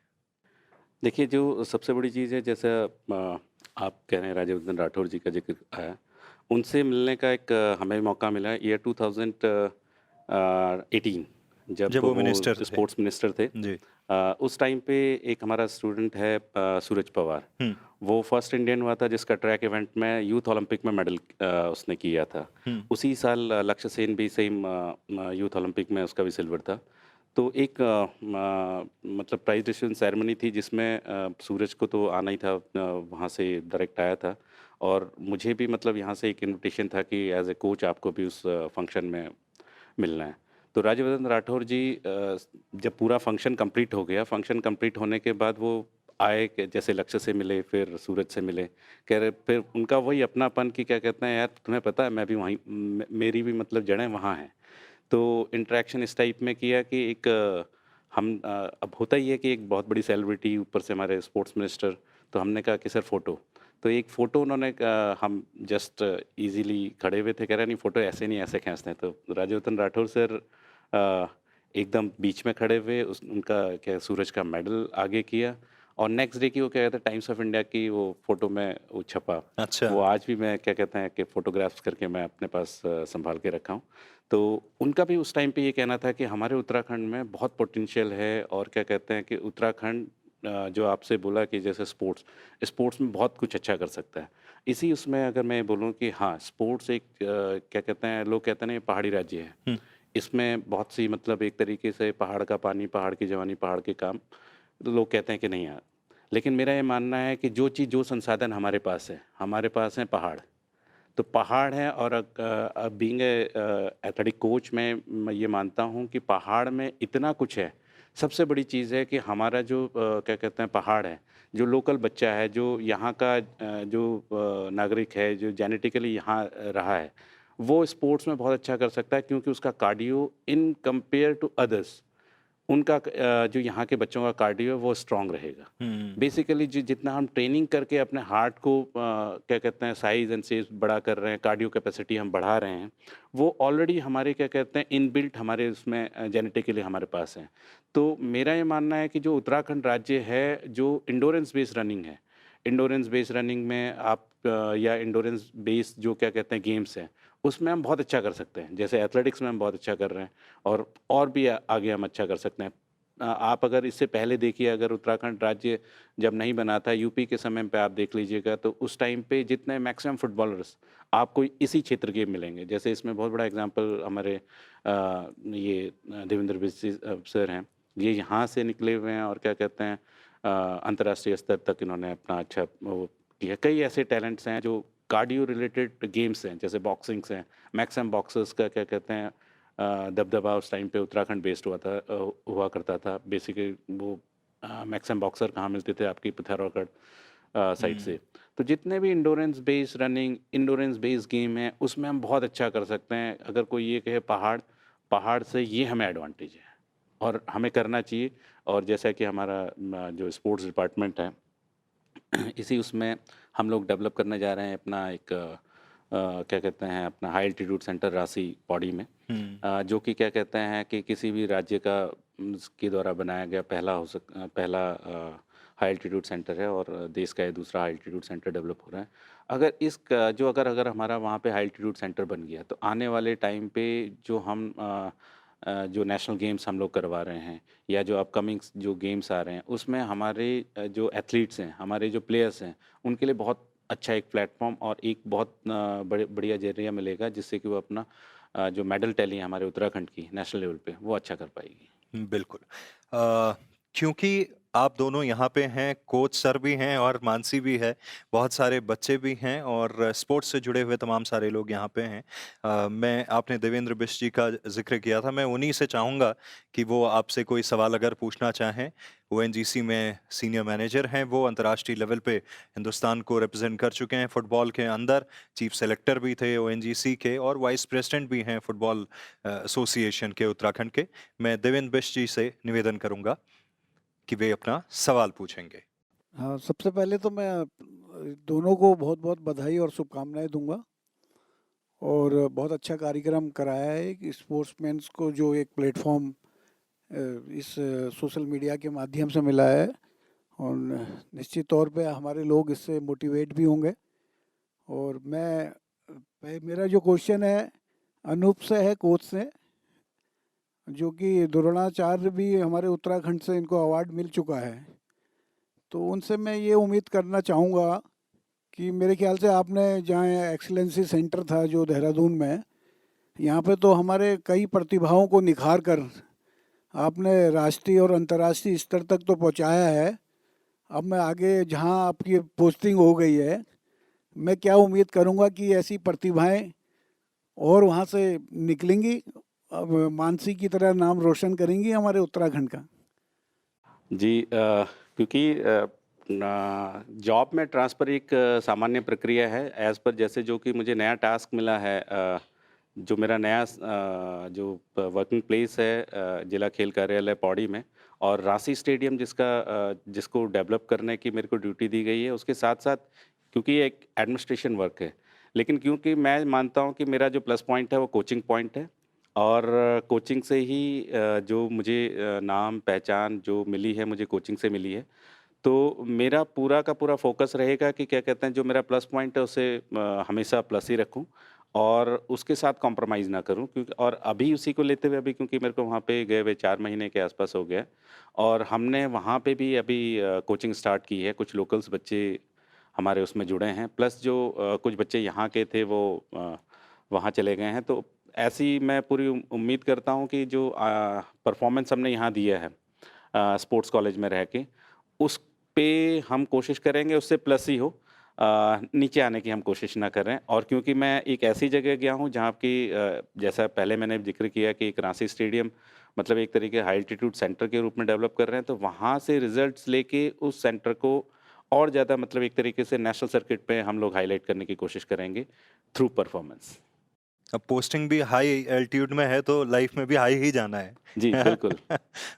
देखिए, जो सबसे बड़ी चीज़ है, जैसे आप कह रहे हैं राज्यवर्धन राठौर जी का ज़िक्र आया, उनसे मिलने का एक हमें मौका मिला ईयर 2018, जब जब वो वो मिनिस्टर थे। स्पोर्ट्स मिनिस्टर थे। जी। उस टाइम पे एक हमारा स्टूडेंट है सूरज पवार, हुँ, वो फर्स्ट इंडियन हुआ था जिसका ट्रैक इवेंट में यूथ ओलंपिक में मेडल उसने किया था। हुँ, उसी साल लक्ष्य सेन भी सेम यूथ ओलंपिक में उसका भी सिल्वर था। तो एक मतलब प्राइज़ डिस्ट्रीब्यूशन सेरेमनी थी जिसमें सूरज को तो आना ही था, वहाँ से डायरेक्ट आया था, और मुझे भी मतलब यहाँ से एक इन्विटेशन था कि एज़ ए कोच आपको भी उस फंक्शन में मिलना है। तो राज्यवर्धन राठौर जी जब पूरा फंक्शन कंप्लीट हो गया, फंक्शन कंप्लीट होने के बाद वो आए, कि जैसे लक्ष्य से मिले, फिर सूरज से मिले, कह रहे फिर उनका वही अपनापन कि क्या कहते हैं, यार तुम्हें पता है मैं भी वहीं मेरी भी मतलब जड़ें वहाँ हैं। तो इंटरेक्शन इस टाइप में किया कि एक हम अब होता ही है कि एक बहुत बड़ी सेलिब्रिटी ऊपर से हमारे स्पोर्ट्स मिनिस्टर, तो हमने कहा कि सर फ़ोटो। तो एक फ़ोटो उन्होंने हम जस्ट इजीली खड़े हुए थे, कह रहे नहीं फ़ोटो ऐसे नहीं ऐसे खींचते हैं। तो राज्यवर्धन राठौर सर अ, एकदम बीच में खड़े हुए, उस उनका क्या सूरज का मेडल आगे किया, और नेक्स्ट डे की वो क्या कहते हैं टाइम्स ऑफ इंडिया की वो फ़ोटो में वो छपा। अच्छा। वो आज भी मैं क्या कहते हैं कि फ़ोटोग्राफ्स करके मैं अपने पास संभाल के रखा हूँ। तो उनका भी उस टाइम पे ये कहना था कि हमारे उत्तराखंड में बहुत पोटेंशियल है, और क्या कहते हैं कि उत्तराखंड जो आपसे बोला कि जैसे स्पोर्ट्स स्पोर्ट्स में बहुत कुछ अच्छा कर सकता है। इसी उसमें अगर मैं बोलूँ कि हाँ, स्पोर्ट्स एक क्या कहते हैं, लोग कहते हैं ना ये पहाड़ी राज्य है। हुँ। इसमें बहुत सी मतलब एक तरीके से पहाड़ का पानी, पहाड़ की जवानी, पहाड़ के काम, तो लोग कहते हैं कि नहीं यार। लेकिन मेरा ये मानना है कि जो चीज़ जो संसाधन हमारे पास हैं पहाड़। तो पहाड़ है, और बीइंग एथलेटिक कोच मैं ये मानता हूँ कि पहाड़ में इतना कुछ है। सबसे बड़ी चीज़ है कि हमारा जो क्या कहते हैं पहाड़ है, जो लोकल बच्चा है, जो यहाँ का जो नागरिक है, जो जेनेटिकली यहाँ रहा है, वो स्पोर्ट्स में बहुत अच्छा कर सकता है, क्योंकि उसका cardio in compare to others, उनका जो यहाँ के बच्चों का कार्डियो है वो स्ट्रॉन्ग रहेगा। हुँ। बेसिकली जितना हम ट्रेनिंग करके अपने हार्ट को क्या कहते हैं साइज़ एंड शेप बड़ा कर रहे हैं, कार्डियो कैपेसिटी हम बढ़ा रहे हैं, वो ऑलरेडी हमारे क्या कहते हैं इनबिल्ट हमारे उसमें जेनेटिकली हमारे पास है। तो मेरा ये मानना है कि जो उत्तराखंड राज्य है, जो इंडोरेंस बेस्ड रनिंग है, इंडोरेंस बेस्ड रनिंग में आप या इंडोरेंस बेस्ड जो क्या कहते हैं गेम्स हैं, उसमें हम बहुत अच्छा कर सकते हैं। जैसे एथलेटिक्स में हम बहुत अच्छा कर रहे हैं, और भी आगे हम अच्छा कर सकते हैं। आप अगर इससे पहले देखिए, अगर उत्तराखंड राज्य जब नहीं बना था, यूपी के समय पे आप देख लीजिएगा, तो उस टाइम पे जितने मैक्सिमम फुटबॉलर्स आपको इसी क्षेत्र के मिलेंगे। जैसे इसमें बहुत बड़ा एग्जांपल हमारे देवेंद्र बिस्सी सर हैं। ये यहाँ से निकले हुए हैं, और क्या कहते हैं अंतर्राष्ट्रीय स्तर तक इन्होंने अपना अच्छा वो किया। कई ऐसे टैलेंट्स हैं जो कार्डियो रिलेटेड गेम्स हैं, जैसे बॉक्सिंग्स हैं। मैक्सिमम बॉक्सर्स का क्या कहते हैं दबदबा उस टाइम पे उत्तराखंड बेस्ड हुआ करता था। बेसिकली वो मैक्सिमम बॉक्सर कहाँ मिलते थे, आपकी पिथौरागढ़ साइड हुँ। से। तो जितने भी endurance based running, endurance based game है, उसमें हम बहुत अच्छा कर सकते हैं। अगर कोई ये कहे पहाड़, पहाड़ से ये हमें एडवांटेज है, और हमें करना चाहिए। और जैसा कि हमारा जो स्पोर्ट्स डिपार्टमेंट है, इसी उसमें हम लोग डेवलप करने जा रहे हैं अपना एक क्या कहते हैं अपना high altitude centre Ransi Pauri में, हुँ। जो कि क्या कहते हैं कि किसी भी राज्य का के द्वारा बनाया गया पहला हाई एल्टीट्यूड सेंटर है, और देश का ये दूसरा हाई एल्टीट्यूड सेंटर डेवलप हो रहा है। अगर अगर हमारा वहाँ पे हाई एल्टीट्यूड सेंटर बन गया, तो आने वाले टाइम पे जो हम जो नेशनल गेम्स हम लोग करवा रहे हैं, या जो अपकमिंग जो गेम्स आ रहे हैं, उसमें हमारे जो एथलीट्स हैं, हमारे जो प्लेयर्स हैं, उनके लिए बहुत अच्छा एक प्लेटफॉर्म और एक बहुत बढ़िया ज़रिया मिलेगा, जिससे कि वो अपना जो मेडल टैली है हमारे उत्तराखंड की नेशनल लेवल पे, वो अच्छा कर पाएगी। बिल्कुल। क्योंकि आप दोनों यहाँ पे हैं, कोच सर भी हैं और मानसी भी है, बहुत सारे बच्चे भी हैं और स्पोर्ट्स से जुड़े हुए तमाम सारे लोग यहाँ पे हैं। मैं आपने देवेंद्र बिष्ट जी का ज़िक्र किया था, मैं उन्हीं से चाहूँगा कि वो आपसे कोई सवाल अगर पूछना चाहें। ओएनजीसी में सीनियर मैनेजर हैं वो, अंतर्राष्ट्रीय लेवल पे हिंदुस्तान को रिप्रेज़ेंट कर चुके हैं फुटबॉल के अंदर, चीफ सेलेक्टर भी थे ओएनजीसी के और वाइस प्रेसिडेंट भी हैं फुटबॉल एसोसिएशन के उत्तराखंड के। मैं देवेंद्र बिष्ट जी से निवेदन करूँगा कि वे अपना सवाल पूछेंगे। हाँ, सबसे पहले तो मैं दोनों को बहुत-बहुत बधाई और शुभकामनाएँ दूँगा और बहुत अच्छा कार्यक्रम कराया है कि स्पोर्ट्समैन्स को जो एक प्लेटफ़ॉर्म इस सोशल मीडिया के माध्यम से मिला है और निश्चित तौर पे हमारे लोग इससे मोटिवेट भी होंगे। और मेरा जो क्वेश्चन है अनूप से है, कोच से, जो कि द्रोणाचार्य भी हमारे उत्तराखंड से इनको अवार्ड मिल चुका है। तो उनसे मैं ये उम्मीद करना चाहूँगा कि मेरे ख्याल से आपने जहाँ एक्सीलेंसी सेंटर था जो देहरादून में, यहाँ पे तो हमारे कई प्रतिभाओं को निखार कर आपने राष्ट्रीय और अंतर्राष्ट्रीय स्तर तक तो पहुँचाया है। अब मैं आगे जहाँ आपकी पोस्टिंग हो गई है, मैं क्या उम्मीद करूँगा कि ऐसी प्रतिभाएं और वहाँ से निकलेंगी, अब मानसी की तरह नाम रोशन करेंगी हमारे उत्तराखंड का। जी क्योंकि जॉब में ट्रांसफ़र एक सामान्य प्रक्रिया है, एज़ पर जैसे जो कि मुझे नया टास्क मिला है, जो मेरा नया जो वर्किंग प्लेस है जिला खेल कार्यालय पौड़ी में, और रांची स्टेडियम जिसको डेवलप करने की मेरे को ड्यूटी दी गई है, उसके साथ-साथ क्योंकि ये एक एडमिनिस्ट्रेशन वर्क है, लेकिन क्योंकि मैं मानता हूँ कि मेरा जो प्लस पॉइंट है वो कोचिंग पॉइंट है और कोचिंग से ही जो मुझे नाम पहचान जो मिली है, मुझे कोचिंग से मिली है। तो मेरा पूरा का पूरा फ़ोकस रहेगा कि क्या कहते हैं, जो मेरा प्लस पॉइंट है उसे हमेशा प्लस ही रखूँ और उसके साथ कॉम्प्रोमाइज़ ना करूँ, क्योंकि और अभी उसी को लेते हुए, अभी क्योंकि मेरे को वहाँ पे गए हुए 4 महीने के आसपास हो गया है और हमने वहाँ पे भी अभी कोचिंग स्टार्ट की है। कुछ लोकल्स बच्चे हमारे उसमें जुड़े हैं, प्लस जो कुछ बच्चे यहाँ के थे वो वहाँ चले गए हैं। तो ऐसी मैं पूरी उम्मीद करता हूँ कि जो परफ़ॉर्मेंस हमने यहाँ दिया है स्पोर्ट्स कॉलेज में रह के, उस पे हम कोशिश करेंगे उससे प्लस ही हो, नीचे आने की हम कोशिश ना करें। और क्योंकि मैं एक ऐसी जगह गया हूँ जहाँ की जैसा पहले मैंने ज़िक्र किया कि एक रांची स्टेडियम मतलब एक तरीके हाई एल्टीट्यूड सेंटर के रूप में डेवलप कर रहे हैं, तो वहाँ से रिज़ल्ट्स लेके उस सेंटर को और ज़्यादा मतलब एक तरीके से नेशनल सर्किट पे हम लोग हाइलाइट करने की कोशिश करेंगे थ्रू परफॉर्मेंस। अब पोस्टिंग भी हाई एल्टीट्यूड में है तो लाइफ में भी हाई ही जाना है। जी, बिल्कुल।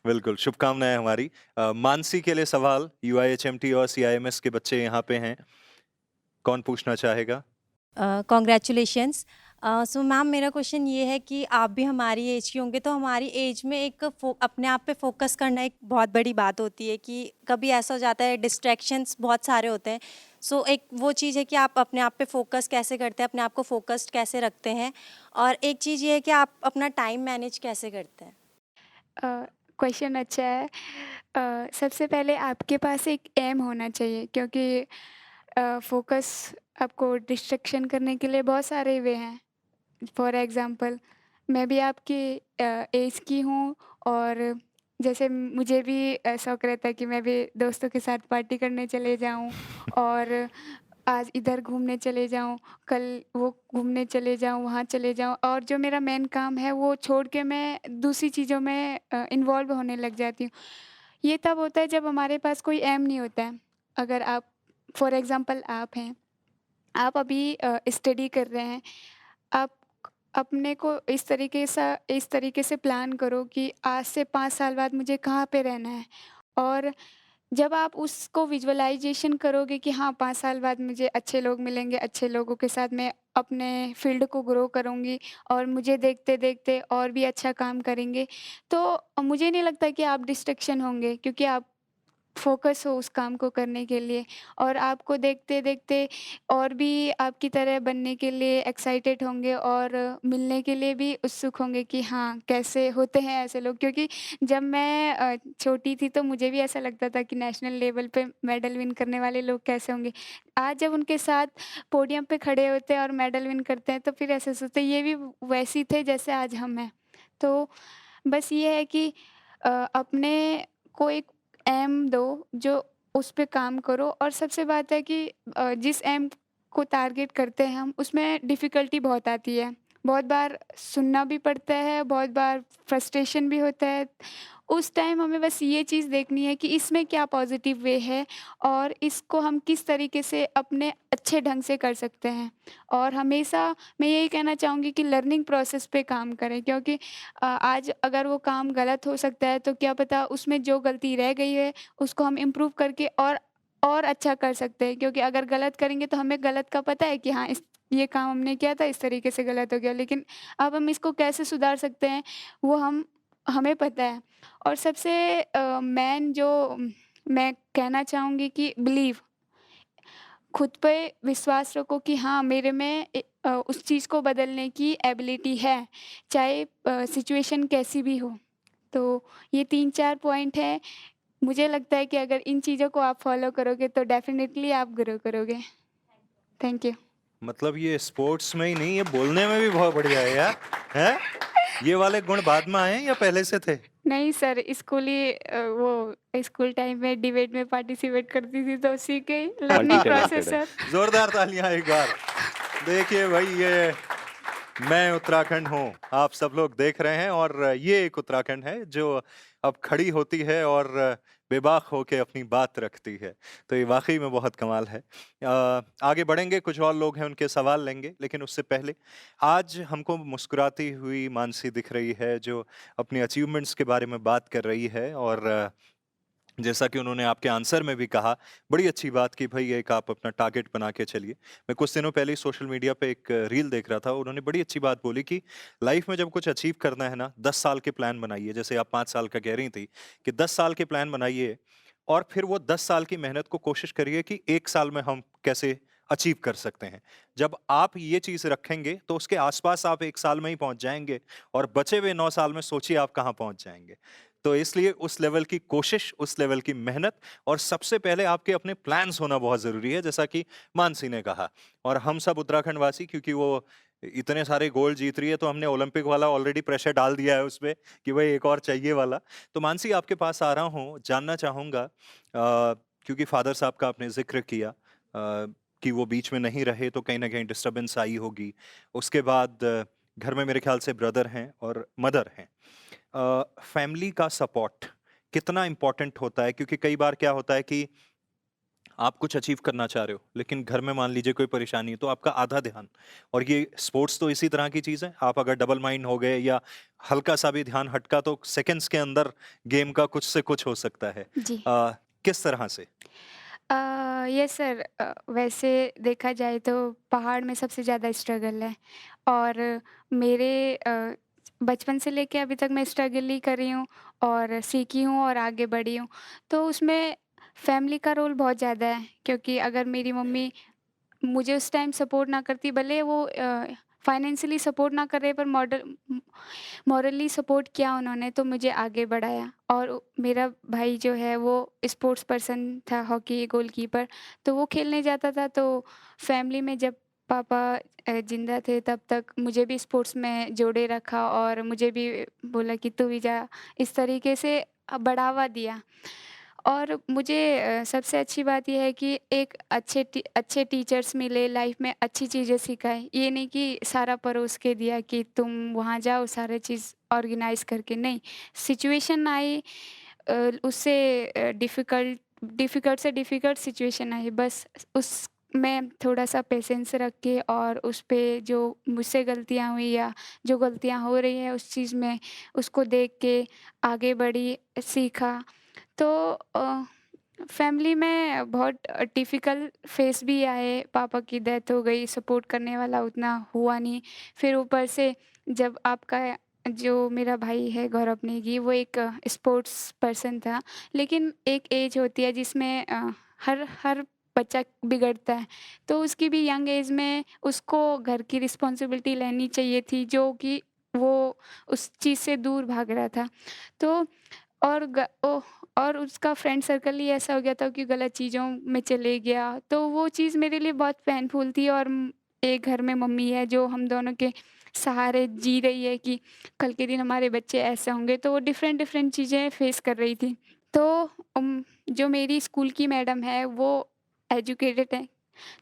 बिल्कुल, शुभकामनाएं हमारी। मानसी के लिए सवाल, यूआईएचएमटी और सीआईएमएस के बच्चे यहाँ पे हैं, कौन पूछना चाहेगा? कॉन्ग्रेचुलेशंस। सो मैम, मेरा क्वेश्चन ये है कि आप भी हमारी एज की होंगे, तो हमारी एज में एक अपने आप पे फोकस करना एक बहुत बड़ी बात होती है कि कभी ऐसा हो जाता है, डिस्ट्रैक्शंस बहुत सारे होते हैं। सो एक वो चीज़ है कि आप अपने आप पे फोकस कैसे करते हैं, अपने आप को फोकस्ड कैसे रखते हैं, और एक चीज़ ये है कि आप अपना टाइम मैनेज कैसे करते हैं। क्वेश्चन अच्छा है। सबसे पहले आपके पास एक एम होना चाहिए, क्योंकि फोकस आपको डिस्ट्रैक्शन करने के लिए बहुत सारे वे हैं। फॉर एग्ज़ाम्पल, मैं भी आपकी एज की हूँ और जैसे मुझे भी शौक रहता है कि मैं भी दोस्तों के साथ पार्टी करने चले जाऊँ और आज इधर घूमने चले जाऊँ, कल वो घूमने चले जाऊँ, वहाँ चले जाऊँ, और जो मेरा मेन काम है वो छोड़ के मैं दूसरी चीज़ों में इन्वॉल्व होने लग जाती हूँ। ये तब होता है जब हमारे पास कोई एम नहीं होता है। अगर आप फॉर एग्ज़ाम्पल आप हैं, आप अभी स्टडी कर रहे हैं, आप अपने को इस तरीके से प्लान करो कि आज से 5 साल बाद मुझे कहाँ पे रहना है, और जब आप उसको विजुअलाइज़ेशन करोगे कि हाँ, 5 साल बाद मुझे अच्छे लोग मिलेंगे, अच्छे लोगों के साथ मैं अपने फ़ील्ड को ग्रो करूँगी और मुझे देखते-देखते और भी अच्छा काम करेंगे, तो मुझे नहीं लगता कि आप डिस्ट्रैक्शन होंगे, क्योंकि आप फ़ोकस हो उस काम को करने के लिए और आपको देखते-देखते और भी आपकी तरह बनने के लिए एक्साइटेड होंगे और मिलने के लिए भी उत्सुक होंगे कि हाँ, कैसे होते हैं ऐसे लोग। क्योंकि जब मैं छोटी थी तो मुझे भी ऐसा लगता था कि नेशनल लेवल पे मेडल विन करने वाले लोग कैसे होंगे। आज जब उनके साथ पोडियम पे खड़े होते हैं और मेडल विन करते हैं तो फिर ऐसा सोचते हैं ये भी वैसे ही थे जैसे आज हम हैं। तो बस ये है कि अपने को एक एम दो, जो उस पे काम करो, और सबसे बात है कि जिस एम को टारगेट करते हैं हम, उसमें डिफ़िकल्टी बहुत आती है। बहुत बार सुनना भी पड़ता है, बहुत बार फ्रस्ट्रेशन भी होता है। उस टाइम हमें बस ये चीज़ देखनी है कि इसमें क्या पॉज़िटिव वे है और इसको हम किस तरीके से अपने अच्छे ढंग से कर सकते हैं। और हमेशा मैं यही कहना चाहूँगी कि लर्निंग प्रोसेस पे काम करें, क्योंकि आज अगर वो काम गलत हो सकता है तो क्या पता उसमें जो गलती रह गई है उसको हम इम्प्रूव करके और अच्छा कर सकते हैं। क्योंकि अगर गलत करेंगे तो हमें गलत का पता है कि हाँ, इस ये काम हमने किया था इस तरीके से गलत हो गया, लेकिन अब हम इसको कैसे सुधार सकते हैं वो हमें पता है। और सबसे मेन जो मैं कहना चाहूँगी कि बिलीव, खुद पे विश्वास रखो कि हाँ, मेरे में उस चीज़ को बदलने की एबिलिटी है, चाहे सिचुएशन कैसी भी हो। तो ये 3-4 पॉइंट हैं। मुझे लगता है कि अगर इन चीज़ों को आप फ़ॉलो करोगे तो डेफ़िनिटली आप ग्रो करोगे। Thank you. मतलब ये स्पोर्ट्स में ही नहीं, ये बोलने में भी बहुत बढ़िया है यार। हैं? ये वाले गुण बाद में आए या पहले से थे? नहीं सर, वो स्कूल टाइम में डिबेट में पार्टिसिपेट करती थी तो उसी के मल्टी लर्निंग प्रोसेस टैलेंटेड है। सर। जोरदार तालियां एक बार। देखिए भाई, ये मैं उत्तराखंड हूँ, आप सब लोग देख रहे हैं और ये एक उत्तराखंड है जो अब खड़ी होती है और बेबाक होके अपनी बात रखती है। तो ये वाक़ई में बहुत कमाल है। आगे बढ़ेंगे, कुछ और लोग हैं, उनके सवाल लेंगे, लेकिन उससे पहले आज हमको मुस्कुराती हुई मानसी दिख रही है जो अपनी अचीवमेंट्स के बारे में बात कर रही है और जैसा कि उन्होंने आपके आंसर में भी कहा, बड़ी अच्छी बात कि भई एक आप अपना टारगेट बना के चलिए। मैं कुछ दिनों पहले ही सोशल मीडिया पे एक रील देख रहा था, उन्होंने बड़ी अच्छी बात बोली कि लाइफ में जब कुछ अचीव करना है ना, 10 साल के प्लान बनाइए। जैसे आप 5 साल का कह रही थी कि 10 साल के प्लान बनाइए और फिर वो 10 साल की मेहनत को कोशिश करिए कि 1 साल में हम कैसे अचीव कर सकते हैं। जब आप ये चीज़ रखेंगे, तो उसके आस-पास आप 1 साल में ही पहुँच जाएँगे और बचे हुए 9 साल में सोचिए आप कहाँ पहुँच जाएँगे। तो इसलिए उस लेवल की कोशिश, उस लेवल की मेहनत और सबसे पहले आपके अपने प्लान्स होना बहुत ज़रूरी है, जैसा कि मानसी ने कहा। और हम सब उत्तराखंड वासी, क्योंकि वो इतने सारे गोल्ड जीत रही है, तो हमने ओलंपिक वाला ऑलरेडी प्रेशर डाल दिया है उसपे कि भई एक और चाहिए वाला। तो मानसी, आपके पास आ रहा हूँ, जानना चाहूँगा क्योंकि फ़ादर साहब का आपने ज़िक्र किया कि वो बीच में नहीं रहे तो कहीं न कहीं डिस्टर्बेंस आई होगी। उसके बाद घर में मेरे ख़्याल से ब्रदर हैं और मदर हैं। फैमिली का सपोर्ट कितना इम्पोर्टेंट होता है? क्योंकि कई बार क्या होता है कि आप कुछ अचीव करना चाह रहे हो, लेकिन घर में मान लीजिए कोई परेशानी है, तो आपका आधा ध्यान, और ये स्पोर्ट्स तो इसी तरह की चीज़ है, आप अगर डबल माइंड हो गए या हल्का-सा भी ध्यान हटका तो सेकंड्स के अंदर गेम का कुछ से कुछ हो सकता है। जी। किस तरह से? यस सर, वैसे देखा जाए तो पहाड़ में सबसे ज़्यादा स्ट्रगल है और मेरे बचपन से लेके अभी तक मैं स्ट्रगल ही कर रही हूँ और सीखी हूँ और आगे बढ़ी हूँ। तो उसमें फैमिली का रोल बहुत ज़्यादा है क्योंकि अगर मेरी मम्मी मुझे उस टाइम सपोर्ट ना करती, भले वो फाइनेंशियली सपोर्ट ना कर रहे पर मॉरली सपोर्ट किया उन्होंने तो मुझे आगे बढ़ाया। और मेरा भाई जो है वो स्पोर्ट्स पर्सन था, हॉकी गोलकीपर, तो वो खेलने जाता था। तो फैमिली में जब पापा ज़िंदा थे तब तक मुझे भी स्पोर्ट्स में जोड़े रखा और मुझे भी बोला कि तू भी जा, इस तरीके से बढ़ावा दिया। और मुझे सबसे अच्छी बात ये है कि एक अच्छे टीचर्स मिले, लाइफ में अच्छी चीज़ें सिखाएँ। ये नहीं कि सारा परोस के दिया कि तुम वहाँ जाओ सारा चीज़ ऑर्गेनाइज़ करके, नहीं। सिचुएशन आई, उससे डिफ़िकल्ट से डिफ़िकल्ट सिचुएशन आई, बस उसमें थोड़ा-सा पेशेंस रख के और उस पे जो मुझसे गलतियाँ हुई या जो गलतियाँ हो रही हैं उस चीज़ में उसको देख के आगे बढ़ी, सीखा। तो फैमिली में बहुत डिफ़िकल्ट फ़ेज़ भी आए, पापा की डेथ हो गई, सपोर्ट करने वाला उतना हुआ नहीं। फिर ऊपर से जब आपका जो मेरा भाई है गौरव नेगी, वो एक स्पोर्ट्स पर्सन था, लेकिन एक एज होती है जिसमें हर हर बच्चा बिगड़ता है। तो उसकी भी यंग एज में उसको घर की रिस्पॉन्सिबिलिटी लेनी चाहिए थी, जो कि वो उस चीज़ से दूर भाग रहा था। तो और ग ओह! और उसका फ्रेंड सर्कल ही ऐसा हो गया था कि गलत चीज़ों में चले गया, तो वो चीज़ मेरे लिए बहुत पेनफुल थी। और एक घर में मम्मी है जो हम दोनों के सहारे जी रही है कि कल के दिन हमारे बच्चे ऐसे होंगे, तो वो डिफ़रेंट चीज़ें फेस कर रही थी। तो जो मेरी स्कूल की मैडम है वो एजुकेटेड है,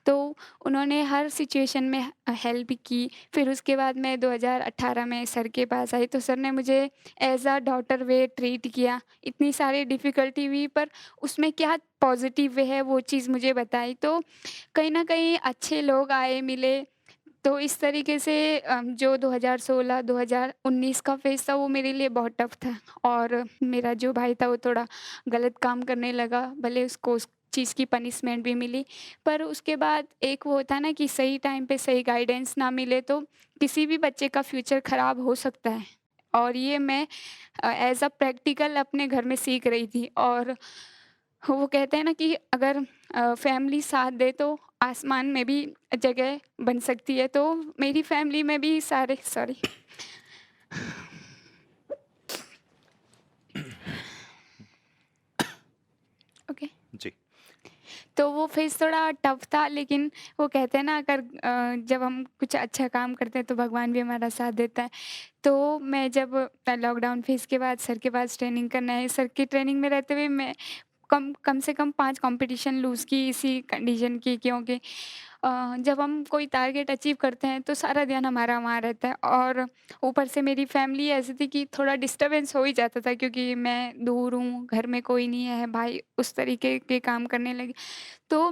तो उन्होंने हर सिचुएशन में हेल्प की। फिर उसके बाद मैं 2018 में सर के पास आई, तो सर ने मुझे as a daughter way treat किया। इतनी सारी डिफ़िकल्टी हुई पर उसमें क्या पॉज़िटिव वे है वो चीज़ मुझे बताई। तो कहीं न कहीं अच्छे लोग आए, मिले। तो इस तरीके से जो 2016-2019 का फ़ेज़ था वो मेरे लिए बहुत टफ़ था। और मेरा जो भाई था वो थोड़ा गलत काम करने लगा, भले उसको उस चीज़ की पनिशमेंट भी मिली। पर उसके बाद एक वो होता है ना कि सही टाइम पे सही गाइडेंस ना मिले तो किसी भी बच्चे का फ्यूचर ख़राब हो सकता है। और ये मैं एज़ अ प्रैक्टिकल अपने घर में सीख रही थी। और वो कहते हैं ना कि अगर फैमिली साथ दे तो आसमान में भी जगह बन सकती है। तो मेरी फैमिली में भी सारे सॉरी ओके। जी। तो वो फ़ेज़ थोड़ा टफ़ था, लेकिन वो कहते हैं ना अगर जब हम कुछ अच्छा काम करते हैं तो भगवान भी हमारा साथ देता है। तो मैं जब लॉकडाउन फ़ेज़ के बाद सर के पास ट्रेनिंग करने आई, सर की ट्रेनिंग में रहते हुए मैं कम कम से कम 5 कॉम्पिटिशन लूज़ की इसी कंडीशन की, क्योंकि जब हम कोई टारगेट अचीव करते हैं तो सारा ध्यान हमारा वहाँ रहता है, और ऊपर से मेरी फैमिली ऐसी थी कि थोड़ा डिस्टर्बेंस हो ही जाता था, क्योंकि मैं दूर हूँ, घर में कोई नहीं है, भाई उस तरीके के काम करने लगे। तो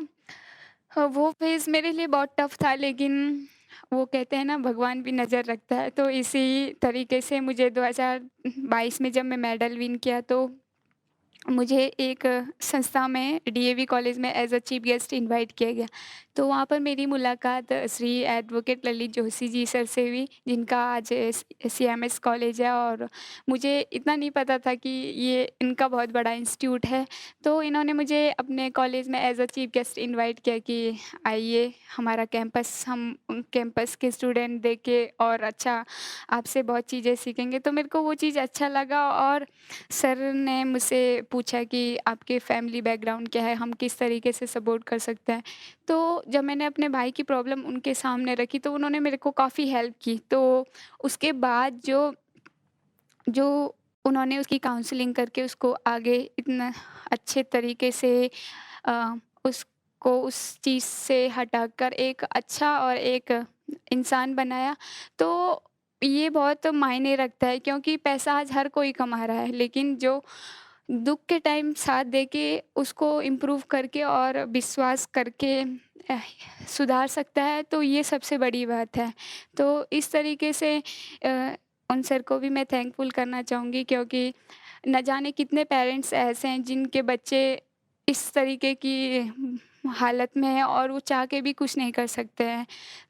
वो फ़ेज़ मेरे लिए बहुत टफ़ था, लेकिन वो कहते हैं ना, भगवान भी नज़र रखता है। तो इसी तरीके से मुझे 2022 में जब मैं मेडल विन किया, तो मुझे एक संस्था में डीएवी कॉलेज में as a chief guest invite किया गया। तो वहाँ पर मेरी मुलाकात श्री एडवोकेट ललित जोशी जी सर से हुई, जिनका आज सीएमएस कॉलेज है, और मुझे इतना नहीं पता था कि ये इनका बहुत बड़ा इंस्टीट्यूट है। तो इन्होंने मुझे अपने कॉलेज में as a chief guest invite किया कि आइए हमारा कैंपस, हम कैंपस के स्टूडेंट देख के और अच्छा आपसे बहुत चीज़ें सीखेंगे। तो मेरे को वो चीज़ अच्छा लगा, और सर ने मुझसे पूछा कि आपके फैमिली बैकग्राउंड क्या है, हम किस तरीके से सपोर्ट कर सकते हैं। तो जब मैंने अपने भाई की प्रॉब्लम उनके सामने रखी, तो उन्होंने मेरे को काफ़ी हेल्प की। तो उसके बाद जो जो उन्होंने उसकी काउंसलिंग करके उसको आगे इतना अच्छे तरीके से उसको उस चीज़ से हटाकर एक अच्छा और एक इंसान बनाया। तो ये बहुत मायने रखता है, क्योंकि पैसा आज हर कोई कमा रहा है, लेकिन जो दुःख के टाइम साथ दे के उसको इम्प्रूव करके और विश्वास करके अ, सुधार सकता है, तो ये सबसे बड़ी बात है। तो इस तरीके से उन सर को भी मैं थैंकफुल करना चाहूँगी, क्योंकि न जाने कितने पेरेंट्स ऐसे हैं जिनके बच्चे इस तरीके की हालत में हैं और वो चाह के भी कुछ नहीं कर सकते हैं।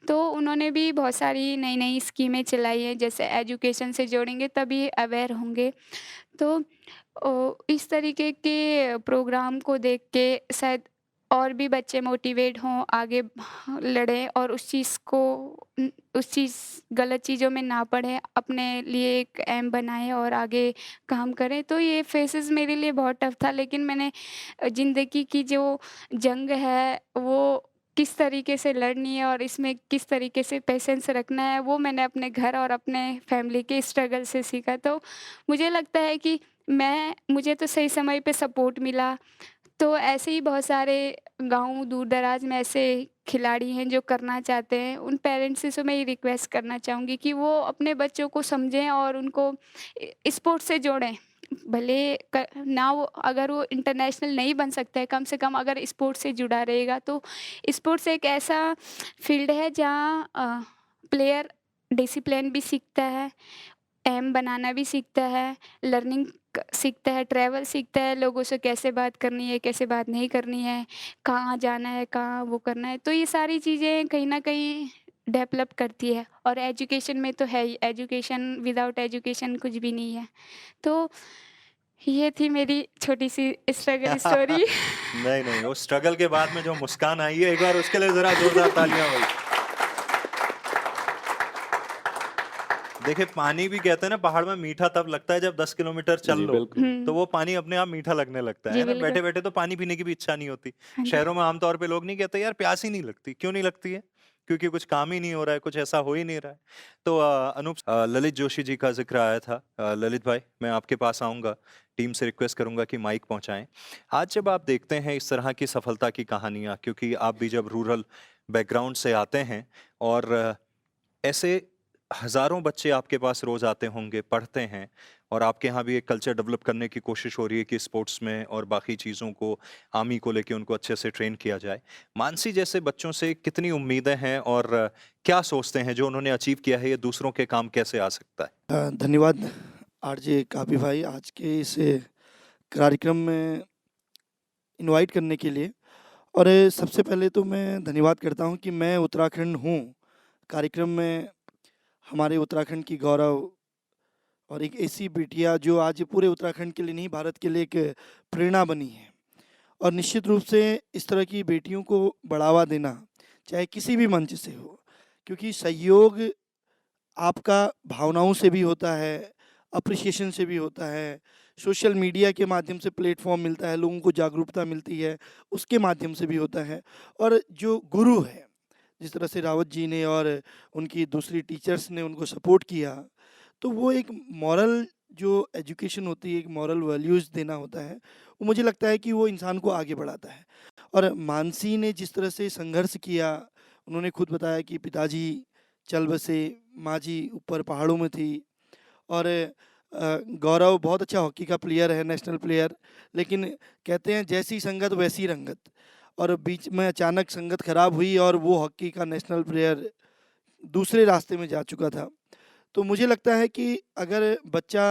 तो उन्होंने भी बहुत सारी नई-नई स्कीमें चलाई हैं, जैसे एजुकेशन से जोड़ेंगे तभी अवेयर होंगे। तो इस तरीके के प्रोग्राम को देख के शायद और भी बच्चे मोटिवेट हों, आगे लड़ें और उस चीज़ को उस चीज़ गलत चीज़ों में ना पड़ें, अपने लिए एक एम बनाएँ और आगे काम करें। तो ये फ़ेज़ेज़ मेरे लिए बहुत टफ़ था, लेकिन मैंने ज़िंदगी की जो जंग है, वो किस तरीके से लड़नी है और इसमें किस तरीके से पेशेंस रखना है, वो मैंने अपने घर और अपने फैमिली के स्ट्रगल से सीखा। तो मुझे लगता है कि मुझे तो सही समय पे सपोर्ट मिला। तो ऐसे ही बहुत सारे गाँव दूर-दराज में ऐसे खिलाड़ी हैं जो करना चाहते हैं। उन पेरेंट्स से मैं ये रिक्वेस्ट करना चाहूँगी कि वो अपने बच्चों को समझें और उनको स्पोर्ट्स से जोड़ें। भले क ना वो, अगर वो इंटरनेशनल नहीं बन सकता है, कम से कम अगर स्पोर्ट्स से जुड़ा रहेगा, तो स्पोर्ट्स एक ऐसा फ़ील्ड है जहाँ प्लेयर डिसिप्लिन भी सीखता है, एम बनाना भी सीखता है, लर्निंग सीखता है, ट्रैवल सीखता है, लोगों से कैसे बात करनी है, कैसे बात नहीं करनी है, कहाँ जाना है, कहाँ वो करना है। तो ये सारी चीज़ें कहीं न कहीं डेवलप करती है, और एजुकेशन में तो है ही, एजुकेशन विदाउट एजुकेशन कुछ भी नहीं है। तो ये थी मेरी छोटी-सी स्ट्रगल स्टोरी। नहीं नहीं, वो स्ट्रगल के बाद में जो मुस्कान आई है, एक बार उसके लिए जरा जोरदार तालियां भाई। देखिए, पानी भी कहते हैं ना पहाड़ में मीठा तब लगता है जब 10 किलोमीटर चल जी, लो, बिल्कुल। तो वो पानी अपने आप मीठा लगने लगता जी, है ना। बिल्कुल। बैठे बैठे तो पानी पीने की भी इच्छा नहीं होती। हाँ जी। शहरों में आमतौर पे लोग नहीं कहते यार प्यास ही नहीं लगती। क्यों नहीं लगती है? क्योंकि कुछ काम ही नहीं हो रहा है, कुछ ऐसा हो ही नहीं रहा है। तो अनूप, ललित जोशी जी का जिक्र आया था। ललित भाई, मैं आपके पास आऊंगा, टीम से रिक्वेस्ट करूंगा कि माइक पहुंचाएं। आज जब आप देखते हैं इस तरह की सफलता की कहानियां, क्योंकि आप भी जब रूरल बैकग्राउंड से आते हैं, और ऐसे हज़ारों बच्चे आपके पास रोज़ आते होंगे, पढ़ते हैं, और आपके यहाँ भी एक कल्चर डेवलप करने की कोशिश हो रही है कि स्पोर्ट्स में और बाकी चीज़ों को, आर्मी को लेके उनको अच्छे से ट्रेन किया जाए। मानसी जैसे बच्चों से कितनी उम्मीदें हैं, और क्या सोचते हैं जो उन्होंने अचीव किया है, ये दूसरों के काम कैसे आ सकता है? धन्यवाद आरजे काफ़ी भाई, आज के इस कार्यक्रम में इनवाइट करने के लिए। और सबसे पहले तो मैं धन्यवाद करता हूँ कि मैं उत्तराखंड हूँ। कार्यक्रम में हमारे उत्तराखंड की गौरव और एक ऐसी बिटिया जो आज पूरे उत्तराखंड के लिए नहीं, भारत के लिए एक प्रेरणा बनी है। और निश्चित रूप से इस तरह की बेटियों को बढ़ावा देना, चाहे किसी भी मंच से हो, क्योंकि सहयोग आपका भावनाओं से भी होता है, अप्रिसिएशन से भी होता है, सोशल मीडिया के माध्यम से प्लेटफॉर्म मिलता है, लोगों को जागरूकता मिलती है, उसके माध्यम से भी होता है। और जो गुरु है, जिस तरह से रावत जी ने और उनकी दूसरी टीचर्स ने उनको सपोर्ट किया, तो वो एक मॉरल जो एजुकेशन होती है, एक मॉरल वैल्यूज़ देना होता है, वो मुझे लगता है कि वो इंसान को आगे बढ़ाता है। और मानसी ने जिस तरह से संघर्ष किया, उन्होंने खुद बताया कि पिताजी चल बसे, माँ जी ऊपर पहाड़ों में थी। और गौरव बहुत अच्छा हॉकी का प्लेयर है, नेशनल प्लेयर, लेकिन कहते हैं जैसी संगत वैसी रंगत, और बीच में अचानक संगत खराब हुई और वो हॉकी का नेशनल प्लेयर दूसरे रास्ते में जा चुका था। तो मुझे लगता है कि अगर बच्चा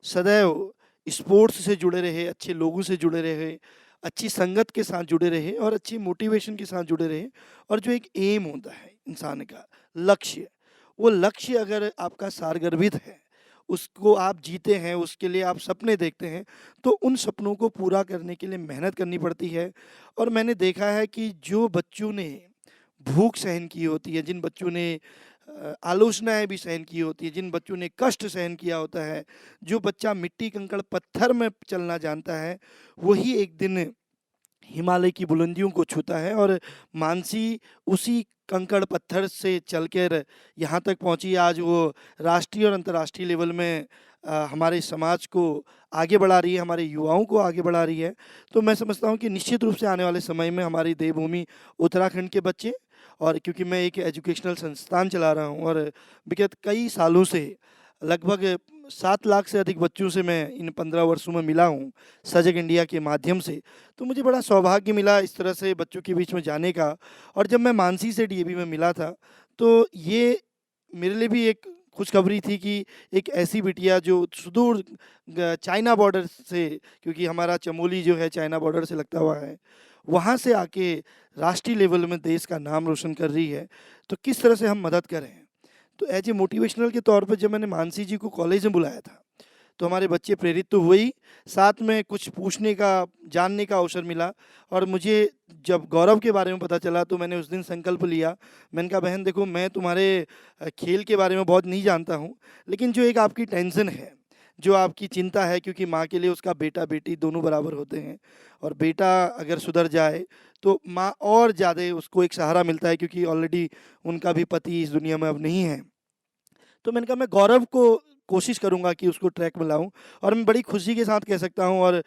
सदैव स्पोर्ट्स से जुड़े रहे, अच्छे लोगों से जुड़े रहे, अच्छी संगत के साथ जुड़े रहे और अच्छी मोटिवेशन के साथ जुड़े रहे, और जो एक एम होता है इंसान का लक्ष्य, वो लक्ष्य अगर आपका सारगर्भित है, उसको आप जीते हैं, उसके लिए आप सपने देखते हैं, तो उन सपनों को पूरा करने के लिए मेहनत करनी पड़ती है। और मैंने देखा है कि जो बच्चों ने भूख सहन की होती है, जिन बच्चों ने आलोचनाएँ भी सहन की होती है, जिन बच्चों ने कष्ट सहन किया होता है, जो बच्चा मिट्टी, कंकड़, पत्थर में चलना जानता है, वही एक दिन हिमालय की बुलंदियों को छूता है। और मानसी उसी कंकड़ पत्थर से चलकर यहाँ तक पहुँची। आज वो राष्ट्रीय और अंतर्राष्ट्रीय लेवल में हमारे समाज को आगे बढ़ा रही है, हमारे युवाओं को आगे बढ़ा रही है। तो मैं समझता हूँ कि निश्चित रूप से आने वाले समय में हमारी देवभूमि उत्तराखंड के बच्चे, और क्योंकि मैं एक एजुकेशनल संस्थान चला रहा हूँ और विगत कई सालों से लगभग 7 लाख से अधिक बच्चों से मैं इन 15 वर्षों में मिला हूँ सजग इंडिया के माध्यम से, तो मुझे बड़ा सौभाग्य मिला इस तरह से बच्चों के बीच में जाने का। और जब मैं मानसी से डीएवी में मिला था, तो ये मेरे लिए भी एक खुशखबरी थी कि एक ऐसी बिटिया जो सुदूर चाइना बॉर्डर से, क्योंकि हमारा चमोली जो है चाइना बॉर्डर से लगता हुआ है, वहाँ से आके राष्ट्रीय लेवल में देश का नाम रोशन कर रही है, तो किस तरह से हम मदद करें। तो एज ए मोटिवेशनल के तौर पर जब मैंने मानसी जी को कॉलेज में बुलाया था, तो हमारे बच्चे प्रेरित तो हुए ही, साथ में कुछ पूछने का, जानने का अवसर मिला। और मुझे जब गौरव के बारे में पता चला, तो मैंने उस दिन संकल्प लिया। मैंने कहा, बहन देखो, मैं तुम्हारे खेल के बारे में बहुत नहीं जानता हूँ, लेकिन जो एक आपकी टेंशन है, जो आपकी चिंता है, क्योंकि माँ के लिए उसका बेटा बेटी दोनों बराबर होते हैं, और बेटा अगर सुधर जाए तो माँ और ज़्यादा उसको एक सहारा मिलता है, क्योंकि ऑलरेडी उनका भी पति इस दुनिया में अब नहीं है। तो मैंने कहा मैं गौरव को कोशिश करूंगा कि उसको ट्रैक में लाऊं। और मैं बड़ी खुशी के साथ कह सकता हूं, और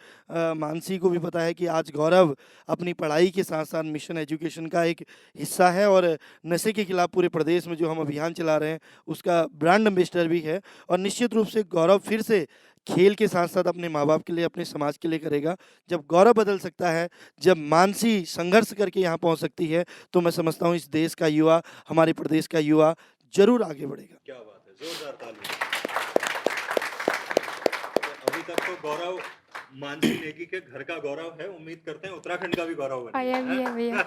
मानसी को भी पता है कि आज गौरव अपनी पढ़ाई के साथ साथ मिशन एजुकेशन का एक हिस्सा है, और नशे के खिलाफ पूरे प्रदेश में जो हम अभियान चला रहे हैं उसका ब्रांड एम्बेसडर भी है। और निश्चित रूप से गौरव फिर से खेल के साथ साथ अपने माँ बाप के लिए, अपने समाज के लिए करेगा। जब गौरव बदल सकता है, जब मानसी संघर्ष करके यहाँ पहुँच सकती है, तो मैं समझता हूँ इस देश का युवा, हमारे प्रदेश का युवा जरूर आगे बढ़ेगा। क्या बात है, जोरदार ताली। तो अभी तक तो गौरव मानसी नेगी के घर का गौरव है, उम्मीद करते हैं उत्तराखंड का भी गौरव बने। आया भी है भैया।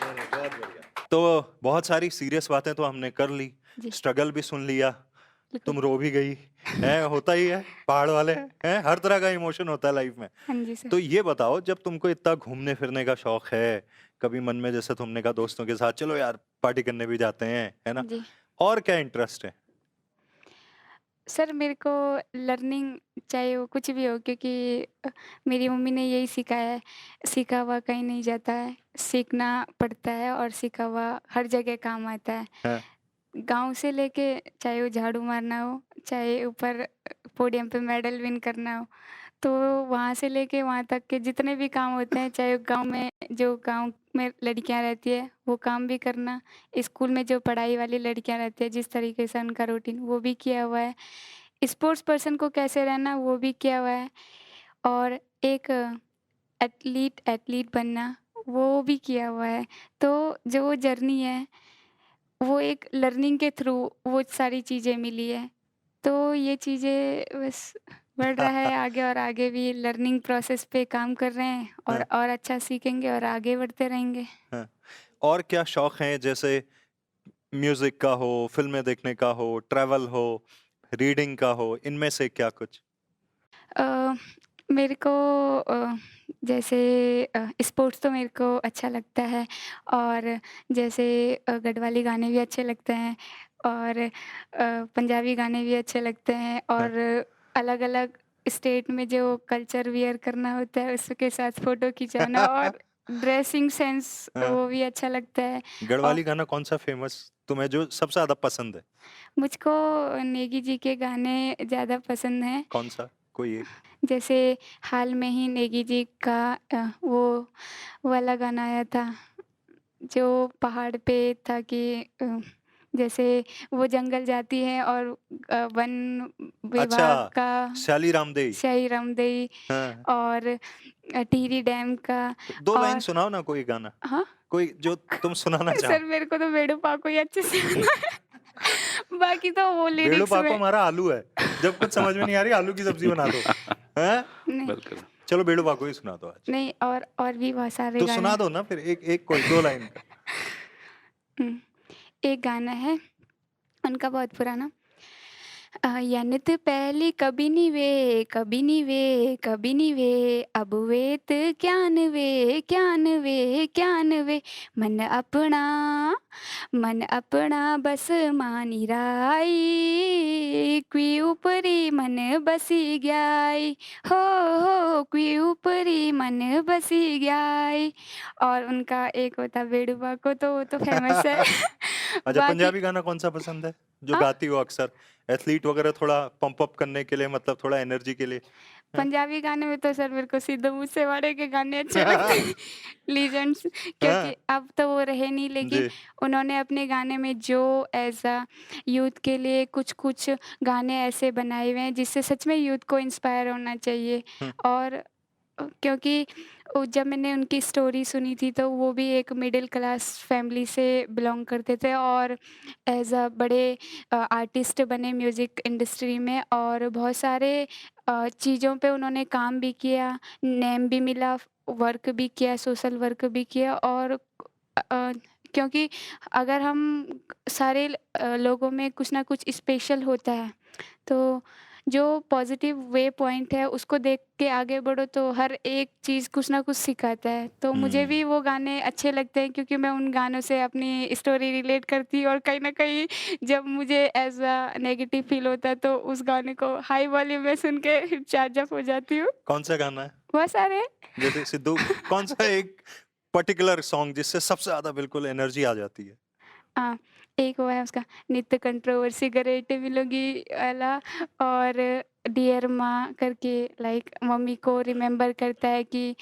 बहुत बढ़िया। तो बहुत सारी सीरियस बातें तो हमने कर ली, जी। स्ट्रगल भी सुन लिया, तुम रो भी गई है, होता ही है, पहाड़ वाले हैं, हर तरह का इमोशन होता है लाइफ में। हाँ जी सर। तो ये बताओ, जब तुमको इतना घूमने फिरने का शौक है, कभी मन में जैसे तुमने कहा दोस्तों के साथ चलो यार पार्टी करने भी जाते हैं, है ना, जी और क्या इंटरेस्ट है? सर, मेरे को लर्निंग चाहे वो कुछ भी हो, क्योंकि मेरी मम्मी ने यही सिखाया है, सीखा हुआ कहीं नहीं जाता है, सीखना पड़ता है और सीखा हुआ हर जगह काम आता है। हाँ। गांव से लेके चाहे वो झाड़ू मारना हो, चाहे ऊपर पोडियम पे मेडल विन करना हो, तो वहाँ से लेके वहाँ तक के जितने भी काम होते हैं, चाहे गांव में जो गांव में लड़कियां रहती है वो काम भी करना, स्कूल में जो पढ़ाई वाली लड़कियां रहती है जिस तरीके से उनका रूटीन वो भी किया हुआ है, स्पोर्ट्स पर्सन को कैसे रहना वो भी किया हुआ है, और एक एथलीट बनना वो भी किया हुआ है। तो जो वो जर्नी है वो एक लर्निंग के थ्रू वो सारी चीज़ें मिली है। तो ये चीज़ें बस बढ़ रहा है आगे, और आगे भी लर्निंग प्रोसेस पे काम कर रहे हैं, और अच्छा सीखेंगे और आगे बढ़ते रहेंगे। हाँ। और क्या शौक हैं, जैसे म्यूजिक का हो, फिल्में देखने का हो, ट्रैवल हो, रीडिंग का हो, इनमें से क्या कुछ? अ, मेरे को जैसे स्पोर्ट्स तो मेरे को अच्छा लगता है, और जैसे गढ़वाली गाने भी अच्छे लगते हैं, और पंजाबी गाने भी अच्छे लगते हैं, हाँ। और अलग-अलग स्टेट में जो कल्चर वियर करना होता है उसके साथ फ़ोटो खिंचाना, और ड्रेसिंग सेंस हाँ। वो भी अच्छा लगता है। और गढ़वाली गाना कौन सा फेमस तुम्हें जो सबसे ज्यादा पसंद है? मुझको नेगी जी के गाने ज़्यादा पसंद हैं। कौन सा, कोई एक? जैसे हाल में ही नेगी जी का वो वाला गाना आया था, जो पहाड़ पे था कि जैसे वो जंगल जाती है और वन विभाग अच्छा, का श्याली रामदेई। शाही रामदेई हाँ, और टिहरी डैम का तो 2 लाइन और सुनाओ ना कोई गाना, हाँ? कोई जो तुम सुनाना चाहो। सर मेरे को तो बेड़ू को ही अच्छे से आता है। बाकी तो वो बेड़ू लिरिक्स पाको में हमारा आलू है, जब कुछ समझ में नहीं आ रही आलू की सब्जी बना दो, हैं? नहीं बिल्कुल। चलो बेड़ू पाको ही सुना दो आज। नहीं और भी बहुत सारे तो गाने सुना दो ना फिर एक कोई 2 लाइन का। हम्म, एक गाना है उनका बहुत पुराना यनित पहली कभी नहीं वे कभी नहीं वे कभी नहीं वे अब वेत ज्ञान वे ज्ञान वे ज्ञान वे मन अपना बस मानी राई क्वी ऊपरी मन बसी गयाई हो क्वी ऊपरी मन बसी गयाई और उनका एक होता बेड़ुबा को तो वो तो फेमस है अच्छा, बाकी पंजाबी गाना कौन सा पसंद है जो हाँ? गाती हो अक्सर, एथलीट वगैरह थोड़ा पंप अप करने के लिए, मतलब थोड़ा एनर्जी के लिए? पंजाबी गाने में तो सर मेरे को सिद्धू मूसेवाले के गाने अच्छे लगते हैं लीजेंड्स क्योंकि अब तो वो रहे नहीं लेकिन जी। उन्होंने अपने गाने में जो एज अ यूथ के लिए कुछ कुछ गाने ऐसे बनाए हुए हैं जिससे सच में यूथ को इंस्पायर होना चाहिए और क्योंकि जब मैंने उनकी स्टोरी सुनी थी तो वो भी एक मिडिल क्लास फैमिली से बिलोंग करते थे और एज अ बड़े आर्टिस्ट बने म्यूज़िक इंडस्ट्री में और बहुत सारे चीज़ों पे उन्होंने काम भी किया नेम भी मिला वर्क भी किया सोशल वर्क भी किया और क्योंकि अगर हम सारे लोगों में कुछ ना कुछ स्पेशल होता है तो जो पॉजिटिव वे पॉइंट है उसको देख के आगे बढ़ो तो हर एक चीज़ कुछ ना कुछ सिखाता है तो मुझे भी वो गाने अच्छे लगते हैं क्योंकि मैं उन गानों से अपनी स्टोरी रिलेट करती हूँ और कहीं ना कहीं जब मुझे एज अ नेगेटिव फील होता है तो उस गाने को हाई वॉल्यूम में सुन के चार्ज अप हो जाती हूँ कौन सा गाना है? बहुत सारे हैं। जैसे सिद्धू, कौन सा एक पर्टिकुलर सॉन्ग जिससे सबसे ज्यादा बिल्कुल एनर्जी आ जाती है? हाँ एक वो है उसका नित्य कंट्रोवर्सी गरेट मिलोगी वाला और डियर माँ करके लाइक मम्मी को रिमेम्बर करता है कि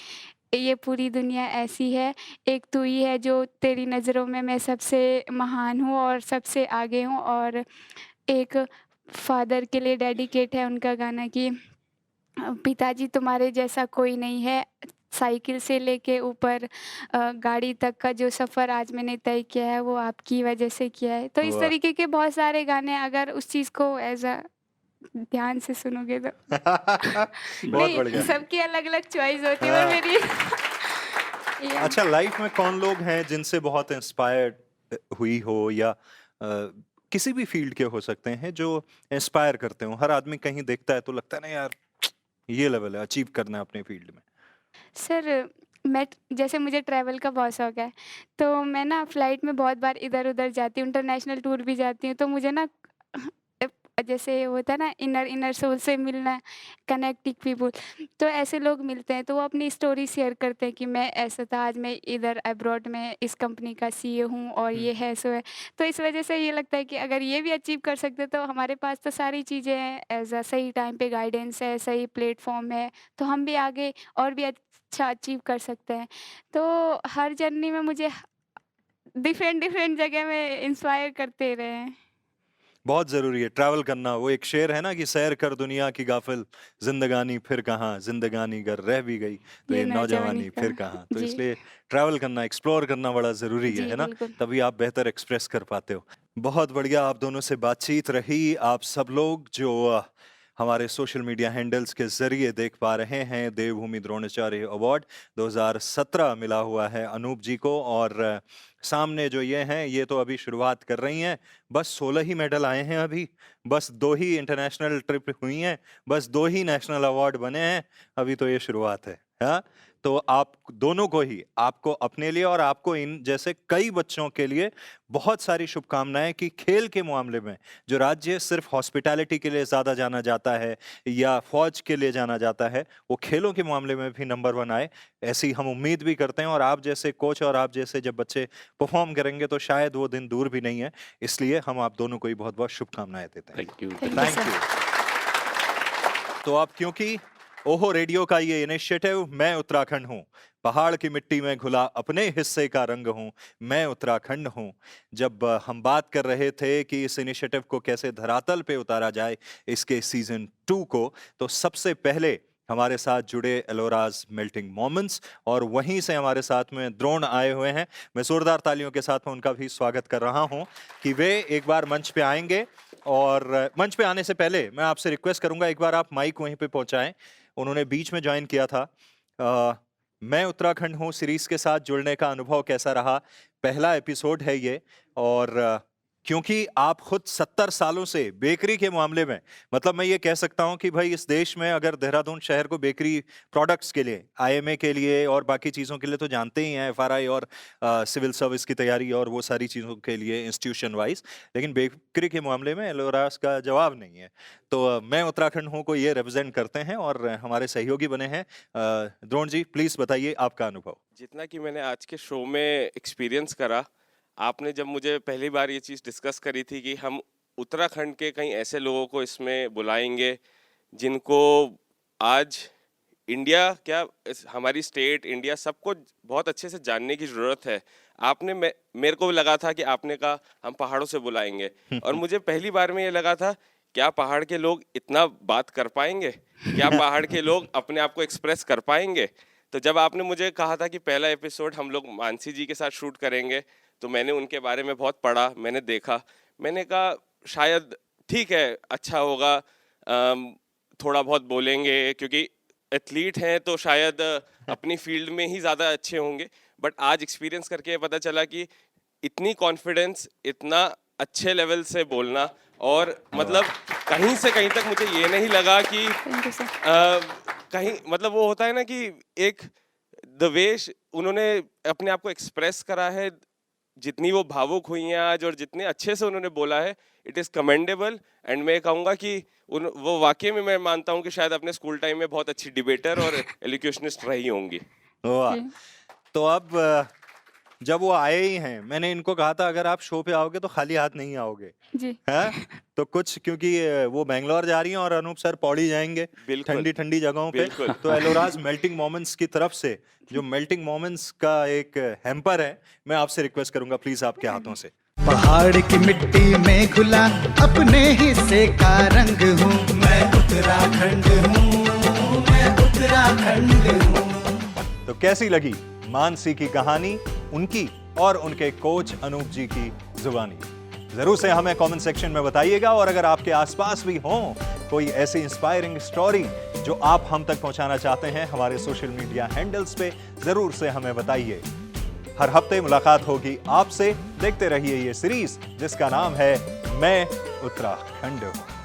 ये पूरी दुनिया ऐसी है एक तू ही है जो तेरी नज़रों में मैं सबसे महान हूँ और सबसे आगे हूँ और एक फादर के लिए डेडिकेट है उनका गाना कि पिताजी तुम्हारे जैसा कोई नहीं है साइकिल से लेके ऊपर गाड़ी तक का जो सफ़र आज मैंने तय किया है वो आपकी वजह से किया है तो इस वाह। तरीके के बहुत सारे गाने अगर उस चीज़ को एज अ ध्यान से सुनोगे तो बहुत बढ़िया। नहीं सबकी अलग अलग चॉइस होती है और हाँ। मेरी ये अच्छा, लाइफ में कौन लोग हैं जिनसे बहुत इंस्पायर्ड हुई हो या किसी भी फील्ड के हो सकते हैं जो इंस्पायर करते हो? हर आदमी कहीं देखता है तो लगता है ना यार ये लेवल है, अचीव करना है अपने फील्ड में। सर मैं जैसे मुझे ट्रैवल का बहुत शौक है तो मैं ना फ्लाइट में बहुत बार इधर उधर जाती हूँ इंटरनेशनल टूर भी जाती हूँ तो मुझे ना जैसे होता है ना इनर सोल से मिलना कनेक्टिंग पीपल तो ऐसे लोग मिलते हैं तो वो अपनी स्टोरी शेयर करते हैं कि मैं ऐसा था आज मैं इधर अब्रॉड में इस कंपनी का सीईओ हूँ और ये है सो है तो इस वजह से ये लगता है कि अगर ये भी अचीव कर सकते तो हमारे पास तो सारी चीज़ें हैं एज अ सही टाइम पे गाइडेंस है सही प्लेटफॉर्म है तो हम भी आगे और भी अच्छा अचीव कर सकते हैं तो हर जर्नी में मुझे डिफरेंट डिफरेंट जगह में इंस्पायर करते रहे हैं बहुत जरूरी है ट्रैवल करना। वो एक शेर है ना कि सैर कर दुनिया की गाफिल, जिंदगानी फिर कहाँ, जिंदगानी अगर रह भी गई तो ये नौजवानी फिर कहाँ। तो जी इसलिए ट्रैवल करना, एक्सप्लोर करना बड़ा जरूरी जी है ना, बिल्कुल तभी आप बेहतर एक्सप्रेस कर पाते हो। बहुत बढ़िया आप दोनों से बातचीत रही। आप सब लोग जो हमारे सोशल मीडिया हैंडल्स के जरिए देख पा रहे हैं, देवभूमि द्रोणाचार्य अवार्ड 2017 मिला हुआ है अनूप जी को और सामने जो ये हैं ये तो अभी शुरुआत कर रही हैं। बस 16 ही मेडल आए हैं अभी, बस 2 ही इंटरनेशनल ट्रिप हुई हैं, बस 2 ही नेशनल अवार्ड बने हैं, अभी तो ये शुरुआत है। हाँ, तो आप दोनों को ही, आपको अपने लिए और आपको इन जैसे कई बच्चों के लिए बहुत सारी शुभकामनाएं कि खेल के मामले में जो राज्य सिर्फ हॉस्पिटैलिटी के लिए ज़्यादा जाना जाता है या फौज के लिए जाना जाता है, वो खेलों के मामले में भी नंबर 1 आए, ऐसी हम उम्मीद भी करते हैं। और आप जैसे कोच और आप जैसे जब बच्चे परफॉर्म करेंगे तो शायद वो दिन दूर भी नहीं है, इसलिए हम आप दोनों को ही बहुत बहुत शुभकामनाएं देते हैं। Thank you Thank you, thank sir. You. तो अब क्योंकि ओहो रेडियो का ये इनिशिएटिव मैं उत्तराखंड हूँ, पहाड़ की मिट्टी में घुला अपने हिस्से का रंग हूँ, मैं उत्तराखंड हूँ। जब हम बात कर रहे थे कि इस इनिशिएटिव को कैसे धरातल पे उतारा जाए इसके सीजन 2 को, तो सबसे पहले हमारे साथ जुड़े एलोराज मेल्टिंग मोमेंट्स और वहीं से हमारे साथ में द्रोण आए हुए हैं। मैं जोरदार तालियों के साथ में उनका भी स्वागत कर रहा हूं कि वे एक बार मंच पे आएंगे। और मंच पे आने से पहले मैं आपसे रिक्वेस्ट करूंगा एक बार आप माइक वहीं पे पहुंचाएं। उन्होंने बीच में ज्वाइन किया था। मैं उत्तराखंड हूँ सीरीज के साथ जुड़ने का अनुभव कैसा रहा? पहला एपिसोड है ये, और क्योंकि आप खुद 70 सालों से बेकरी के मामले में, मतलब मैं ये कह सकता हूं कि भाई इस देश में अगर देहरादून शहर को बेकरी प्रोडक्ट्स के लिए, आईएमए के लिए और बाकी चीज़ों के लिए तो जानते ही हैं, एफआरआई और सिविल सर्विस की तैयारी और वो सारी चीज़ों के लिए इंस्टीट्यूशन वाइज, लेकिन बेकरी के मामले में एलोरास का जवाब नहीं है। तो मैं उत्तराखंड हूँ को ये रिप्रेजेंट करते हैं और हमारे सहयोगी बने हैं। द्रोण जी, प्लीज़ बताइए आपका अनुभव। जितना कि मैंने आज के शो में एक्सपीरियंस करा, आपने जब मुझे पहली बार ये चीज़ डिस्कस करी थी कि हम उत्तराखंड के कई ऐसे लोगों को इसमें बुलाएंगे जिनको आज इंडिया क्या, हमारी स्टेट इंडिया सबको बहुत अच्छे से जानने की ज़रूरत है। आपने मेरे को लगा था कि आपने कहा हम पहाड़ों से बुलाएंगे और मुझे पहली बार में ये लगा था क्या पहाड़ के लोग इतना बात कर पाएंगे, क्या पहाड़ के लोग अपने आप को एक्सप्रेस कर पाएंगे। तो जब आपने मुझे कहा था कि पहला एपिसोड हम लोग मानसी जी के साथ शूट करेंगे, तो मैंने उनके बारे में बहुत पढ़ा, मैंने देखा, मैंने कहा शायद ठीक है, अच्छा होगा, थोड़ा बहुत बोलेंगे क्योंकि एथलीट हैं तो शायद अपनी फील्ड में ही ज़्यादा अच्छे होंगे। बट आज एक्सपीरियंस करके पता चला कि इतनी कॉन्फिडेंस, इतना अच्छे लेवल से बोलना, और मतलब कहीं से कहीं तक मुझे ये नहीं लगा कि कहीं मतलब वो होता है ना कि एक द वे उन्होंने अपने आप को एक्सप्रेस करा है, जितनी वो भावुक हुई हैं आज और जितने अच्छे से उन्होंने बोला है, इट इज़ कमेंडेबल। एंड मैं कहूँगा कि वो वाकई में मैं मानता हूँ कि शायद अपने स्कूल टाइम में बहुत अच्छी डिबेटर और एलोक्यूशनिस्ट रही होंगी। वाह। तो अब जब वो आए ही हैं, मैंने इनको कहा था अगर आप शो पे आओगे तो खाली हाथ नहीं आओगे जी। हैं? तो कुछ, क्योंकि वो बेंगलोर जा रही हैं और अनूप सर पौड़ी जाएंगे ठंडी ठंडी जगहों पे, तो एलोराज मेल्टिंग मोमेंट्स की तरफ से जो मेल्टिंग मोमेंट्स का एक हैम्पर है, मैं आपसे रिक्वेस्ट करूंगा प्लीज आपके हाथों से। पहाड़ की मिट्टी में घुला अपने हिस्से का रंग हूँ, मैं उत्तराखंड हूँ, मैं उत्तराखंड हूँ। तो कैसी लगी मानसी की कहानी, उनकी और उनके कोच अनूप जी की जुबानी? जरूर से हमें कमेंट सेक्शन में बताइएगा। और अगर आपके आसपास भी हो कोई ऐसी इंस्पायरिंग स्टोरी जो आप हम तक पहुंचाना चाहते हैं, हमारे सोशल मीडिया हैंडल्स पे जरूर से हमें बताइए। हर हफ्ते मुलाकात होगी आपसे। देखते रहिए ये सीरीज जिसका नाम है मैं उत्तराखंड हूं।